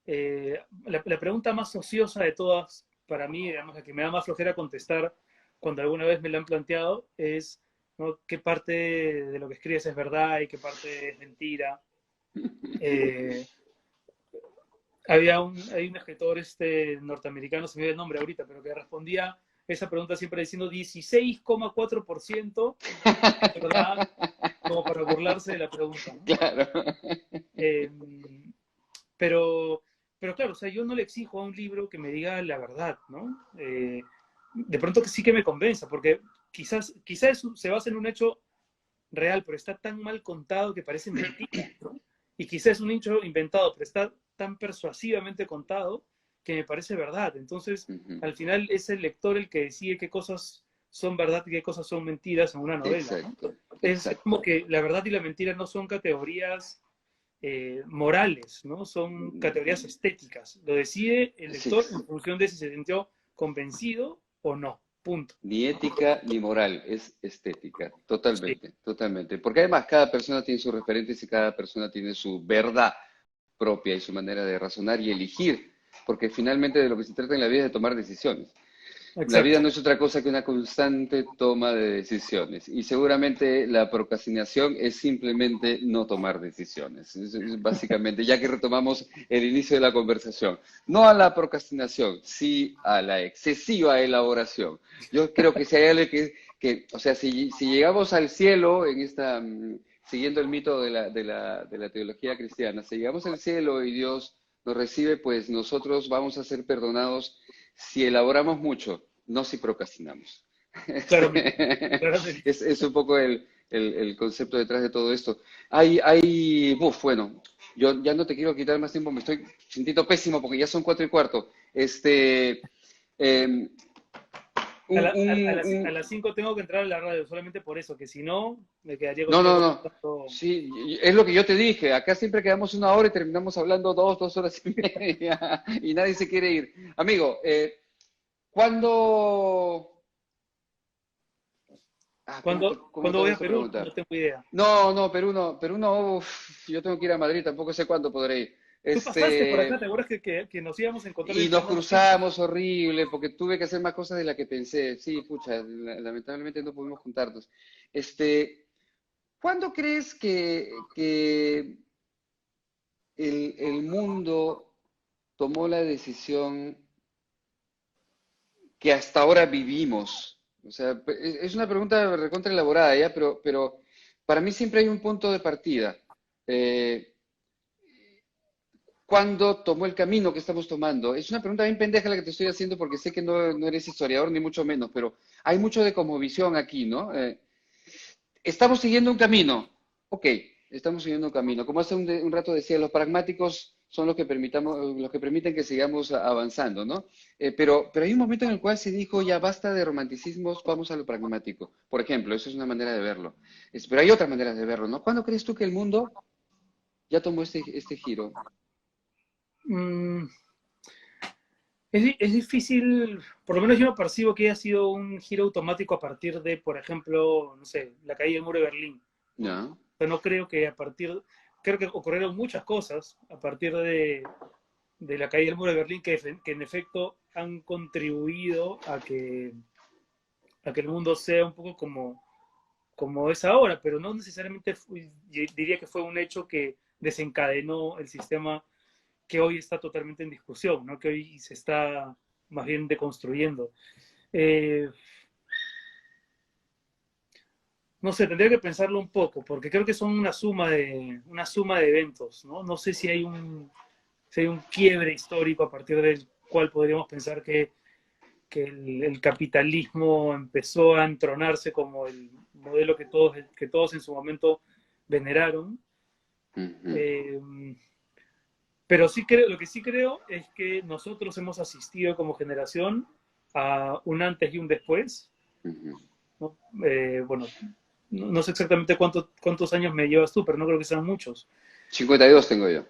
la pregunta más ociosa de todas, para mí, digamos, la que me da más flojera contestar cuando alguna vez me la han planteado, es, ¿no?, qué parte de lo que escribes es verdad y qué parte es mentira. Eh, hay un escritor norteamericano, se me dio el nombre ahorita, pero que respondía esa pregunta siempre diciendo 16,4% es verdad, como para burlarse de la pregunta, ¿no? claro. Eh, pero, pero claro, o sea, yo no le exijo a un libro que me diga la verdad, ¿no? De pronto que sí que me convenza, porque quizás se basa en un hecho real, pero está tan mal contado que parece mentira, ¿no? Y quizás es un hecho inventado, pero está tan persuasivamente contado que me parece verdad. Entonces, Ujú. al final es el lector el que decide qué cosas son verdad y qué cosas son mentiras en una novela, ¿no? Exacto, Es como exacto. que la verdad y la mentira no son categorías morales, ¿no? Son categorías estéticas. Lo decide el Sí. lector en función de si se sintió convencido o no. Punto. Ni ética ni moral, es estética, Sí, totalmente, totalmente. Porque además cada persona tiene sus referentes y cada persona tiene su verdad propia y su manera de razonar y elegir, porque finalmente de lo que se trata en la vida es de tomar decisiones. La vida exacto. no es otra cosa que una constante toma de decisiones y seguramente la procrastinación es simplemente no tomar decisiones. Es básicamente, ya que retomamos el inicio de la conversación, no a la procrastinación, sí a la excesiva elaboración. Yo creo que si hay algo o sea, si llegamos al cielo en siguiendo el mito de la teología cristiana, si llegamos al cielo y Dios nos recibe, pues nosotros vamos a ser perdonados si elaboramos mucho, no si procrastinamos. Claramente, claramente. Es un poco el concepto detrás de todo esto. Bueno, yo ya no te quiero quitar más tiempo, me estoy sintiendo pésimo porque ya son 4:15. Eh, A, un, la- a un- las, a un- las 5 tengo que entrar a la radio, solamente por eso, que si no, me quedaría no, no, contigo no. conversando. Sí, es lo que yo te dije. Acá siempre quedamos 1 hora y terminamos hablando 2 horas y media y nadie se quiere ir. Amigo, ¿cuándo? ¿Cómo te ¿Cuándo hago voy a esa Perú? pregunta? No tengo idea. No, no, Perú no, yo tengo que ir a Madrid, tampoco sé cuándo podré ir. Tú pasaste por acá, ¿te acuerdas que nos íbamos a encontrar Y el nos Fernando Siempre? cruzamos horrible, porque tuve que hacer más cosas de las que pensé. Sí, pucha, lamentablemente no pudimos juntarnos. ¿Cuándo crees que el mundo tomó la decisión que hasta ahora vivimos? O sea, es una pregunta recontra elaborada ya, pero para mí siempre hay un punto de partida. Eh, ¿Cuándo tomó el camino que estamos tomando? Es una pregunta bien pendeja la que te estoy haciendo porque sé que no eres historiador ni mucho menos, pero hay mucho de cosmovisión aquí, ¿no? Estamos siguiendo un camino. Ok, estamos siguiendo un camino. Como hace un rato decía, los pragmáticos son los que permiten que sigamos avanzando, ¿no? Pero hay un momento en el cual se dijo, ya basta de romanticismos, vamos a lo pragmático. Por ejemplo, eso es una manera de verlo. Pero hay otras maneras de verlo, ¿no? ¿Cuándo crees tú que el mundo ya tomó este giro? Mm, es difícil, por lo menos yo no percibo que haya sido un giro automático a partir de, por ejemplo, no sé, la caída del muro de Berlín, ¿no? ¿Ya? O sea, no creo que a partir, creo que ocurrieron muchas cosas a partir de la caída del muro de Berlín que en efecto han contribuido a que el mundo sea un poco como es ahora, pero no necesariamente diría que fue un hecho que desencadenó el sistema que hoy está totalmente en discusión, ¿no? Que hoy se está más bien deconstruyendo. Eh, no sé, tendría que pensarlo un poco, porque creo que son una suma de eventos, ¿no? No sé si hay un quiebre histórico a partir del cual podríamos pensar que el capitalismo empezó a entronarse como el modelo que todos en su momento veneraron. Ujú, Eh, pero sí creo, lo que sí creo es que nosotros hemos asistido como generación a un antes y un después, ujú. ¿no? Bueno, no sé exactamente cuántos años me llevas tú, pero no creo que sean muchos. 52 tengo yo,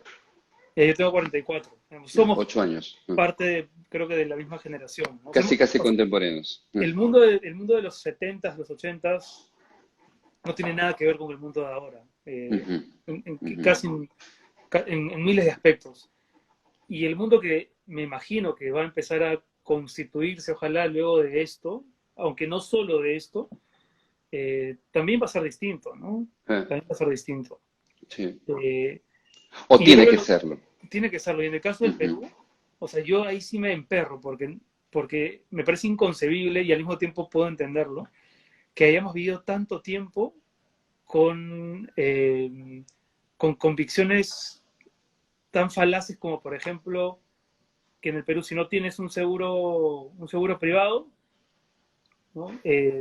Yo tengo 44. ya, Somos 8 años. parte, creo que de la misma generación, ¿no? Casi, casi O sea, contemporáneos. el mundo de los 70s, los 80s, no tiene nada que ver con el mundo de ahora, Ujú, ujú, casi en miles de aspectos. Y el mundo que me imagino que va a empezar a constituirse, ojalá luego de esto, aunque no solo de esto, también va a ser distinto, ¿no? eh, También va a ser distinto. sí. Eh, O y yo tiene creo que que serlo. tiene que serlo. Y en el caso del Ujú, Perú, o sea, yo ahí sí me emperro porque me parece inconcebible y al mismo tiempo puedo entenderlo, que hayamos vivido tanto tiempo con convicciones tan falaces como, por ejemplo, que en el Perú si no tienes un seguro privado, ¿no?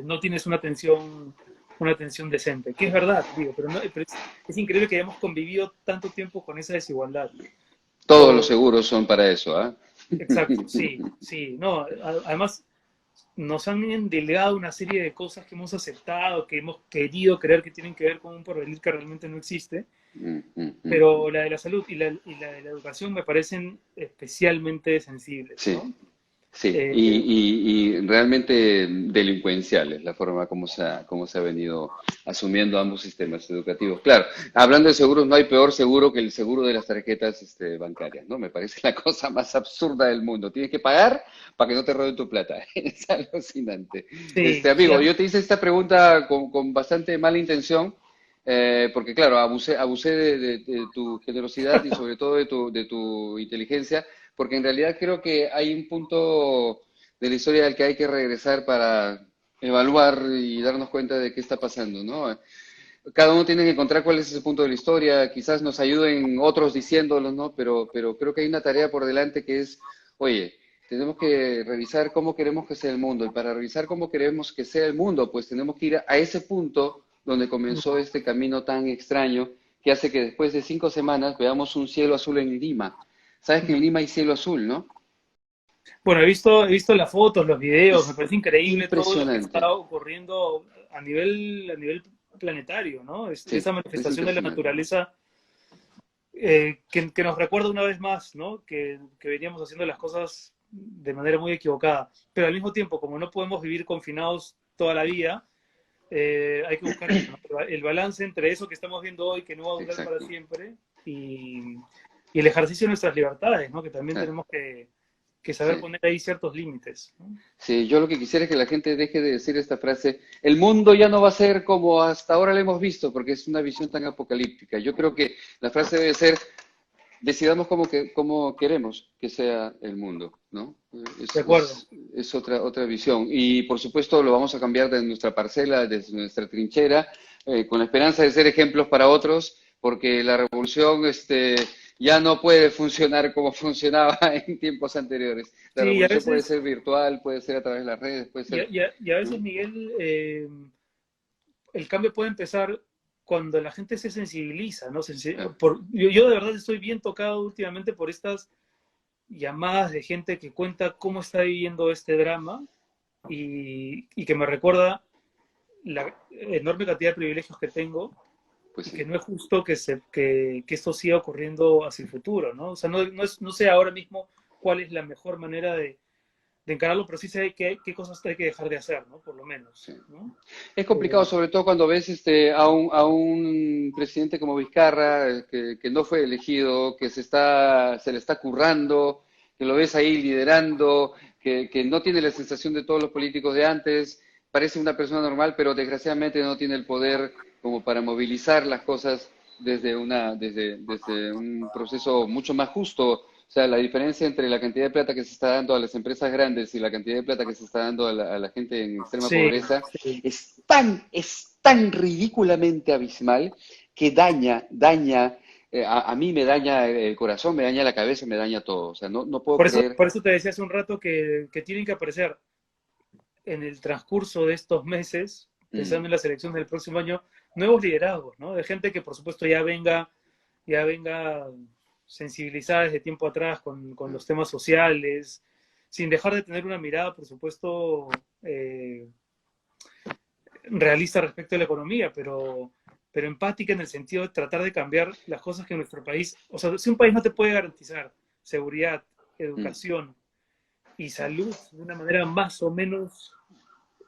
No tienes una atención decente, que es verdad, digo, pero es increíble que hayamos convivido tanto tiempo con esa desigualdad. Todos los O, seguros son para eso, ¿ah? exacto, sí, sí, no, además nos han endilgado una serie de cosas que hemos aceptado, que hemos querido creer que tienen que ver con un porvenir que realmente no existe, Mm, mm, mm, pero mm. la de la salud y la de la educación me parecen especialmente sensibles, Sí, ¿no? sí, Eh, y realmente delincuencial es la forma como se ha venido asumiendo ambos sistemas educativos. Claro, hablando de seguros, no hay peor seguro que el seguro de las tarjetas bancarias, ¿no? Me parece la cosa más absurda del mundo. Tienes que pagar para que no te roben tu plata. Es alucinante. sí, sí, Amigo, yo te hice esta pregunta con bastante mala intención. Porque claro, abusé de tu generosidad y sobre todo de tu inteligencia, porque en realidad creo que hay un punto de la historia al que hay que regresar para evaluar y darnos cuenta de qué está pasando, ¿no? Cada uno tiene que encontrar cuál es ese punto de la historia, quizás nos ayuden otros diciéndolo, ¿no? Pero creo que hay una tarea por delante que es, oye, tenemos que revisar cómo queremos que sea el mundo, y para revisar cómo queremos que sea el mundo, pues tenemos que ir a ese punto donde comenzó este camino tan extraño que hace que después de 5 semanas veamos un cielo azul en Lima. Sabes que en Lima hay cielo azul, ¿no? bueno, he visto las fotos, los videos, me Es parece increíble todo lo que está impresionante. ocurriendo a nivel planetario, ¿no? Esa Sí, es manifestación de la impresionante. naturaleza que nos recuerda una vez más, ¿no? Que veníamos haciendo las cosas de manera muy equivocada. Pero al mismo tiempo, como no podemos vivir confinados toda la vida, hay que buscar eso, ¿no? El balance entre eso que estamos viendo hoy, que no va a durar para Exacto. siempre, y el ejercicio de nuestras libertades, ¿no? Que también Ah, tenemos que saber sí. poner ahí ciertos límites, ¿no? Sí, yo lo que quisiera es que la gente deje de decir esta frase, el mundo ya no va a ser como hasta ahora lo hemos visto, porque es una visión tan apocalíptica. Yo creo que la frase debe ser, decidamos cómo queremos que sea el mundo, ¿no? De acuerdo. Es otra visión. Y por supuesto lo vamos a cambiar desde nuestra parcela, desde nuestra trinchera, con la esperanza de ser ejemplos para otros, porque la revolución ya no puede funcionar como funcionaba en tiempos anteriores. La Sí, revolución puede ser virtual, puede ser a través de las redes, puede ser, y a veces, ¿no? Miguel, el cambio puede empezar cuando la gente se sensibiliza, ¿no? Ah, Yo de verdad estoy bien tocado últimamente por estas llamadas de gente que cuenta cómo está viviendo este drama y que me recuerda la enorme cantidad de privilegios que tengo pues y que sí. no es justo que esto siga ocurriendo hacia el futuro, ¿no? O sea, no sé ahora mismo cuál es la mejor manera de encararlo, pero sí sé qué cosas hay que dejar de hacer, ¿no? Por lo menos, Sí. ¿no? Es complicado, sobre todo cuando ves a un presidente como Vizcarra, que no fue elegido, se le está currando, que lo ves ahí liderando, que no tiene la sensación de todos los políticos de antes, parece una persona normal, pero desgraciadamente no tiene el poder como para movilizar las cosas desde un proceso mucho más justo. O sea, la diferencia entre la cantidad de plata que se está dando a las empresas grandes y la cantidad de plata que se está dando a la gente en extrema Sí, pobreza sí. es tan ridículamente abismal que daña, a mí me daña el corazón, me daña la cabeza, me daña todo. O sea, no puedo creer. Por eso te decía hace un rato que tienen que aparecer en el transcurso de estos meses, Mm, pensando en las elecciones del próximo año, nuevos liderazgos, ¿no? De gente que por supuesto ya venga sensibilizada desde tiempo atrás con los temas sociales, sin dejar de tener una mirada, por supuesto, realista respecto a la economía, pero empática en el sentido de tratar de cambiar las cosas que en nuestro país, o sea, si un país no te puede garantizar seguridad, mm, educación y salud de una manera más o menos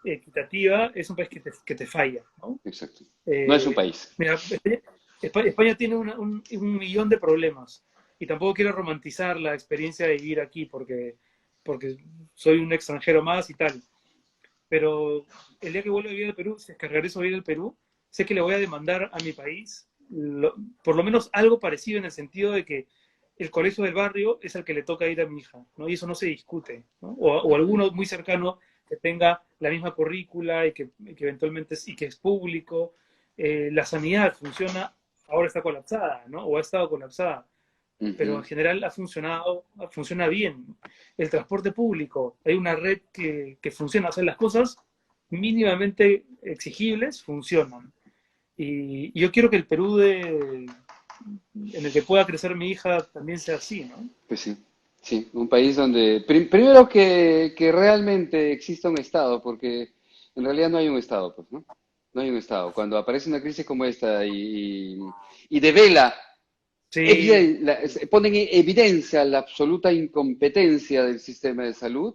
equitativa, es un país que te falla, ¿no? exacto. No es un Eh, país. Mira, España tiene un millón de problemas y tampoco quiero romantizar la experiencia de vivir aquí porque soy un extranjero más y tal, pero el día que vuelva a vivir al Perú, si es que regreso a vivir al Perú, sé que le voy a demandar a mi país por lo menos algo parecido en el sentido de que el colegio del barrio es el que le toca ir a mi hija, ¿no? Y eso no se discute, ¿no? O Ujú, alguno muy cercano que tenga la misma currícula que eventualmente y que es público. La sanidad funciona, ahora está colapsada, ¿no? O ha estado colapsada, pero en ujú. general funciona bien. El transporte público, hay una red que funciona, o sea, las cosas mínimamente exigibles funcionan. Y yo quiero que el Perú en el que pueda crecer mi hija también sea así, ¿no? Pues sí, sí, un país donde, primero que realmente exista un Estado, porque en realidad no hay un Estado, pues, ¿no? No hay un Estado. Cuando aparece una crisis como esta y devela, Sí, ponen en evidencia la absoluta incompetencia del sistema de salud,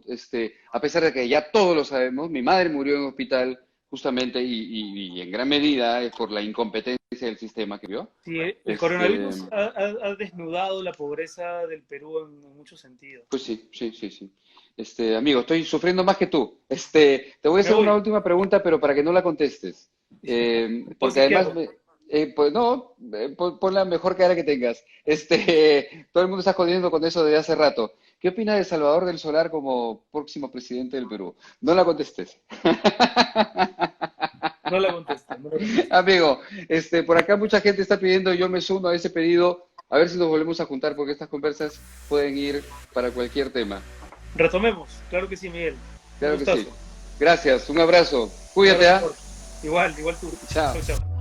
a pesar de que ya todos lo sabemos, mi madre murió en hospital justamente y en gran medida es por la incompetencia del sistema que vio. sí, el Este, coronavirus ha desnudado la pobreza del Perú en muchos sentidos. Pues sí, sí, sí, sí. Amigo, estoy sufriendo más que tú. Te voy a Me hacer una voy, última pregunta, pero para que no la contestes. entonces Porque sí que además, hago. pues no, pon la mejor cara que tengas. Todo el mundo está jodiendo con eso desde hace rato. ¿Qué opina de Salvador del Solar como próximo presidente del Perú? No la contestes. No la contestes, no la contestes. Amigo, por acá mucha gente está pidiendo, yo me sumo a ese pedido, a ver si nos volvemos a juntar, porque estas conversas pueden ir para cualquier tema. Retomemos, claro que sí, Miguel. Un Claro que sí. gustazo. Gracias, un abrazo. Un Cuídate, abrazo ¿ah? fuerte. Igual tú. Chao. Chau, chau.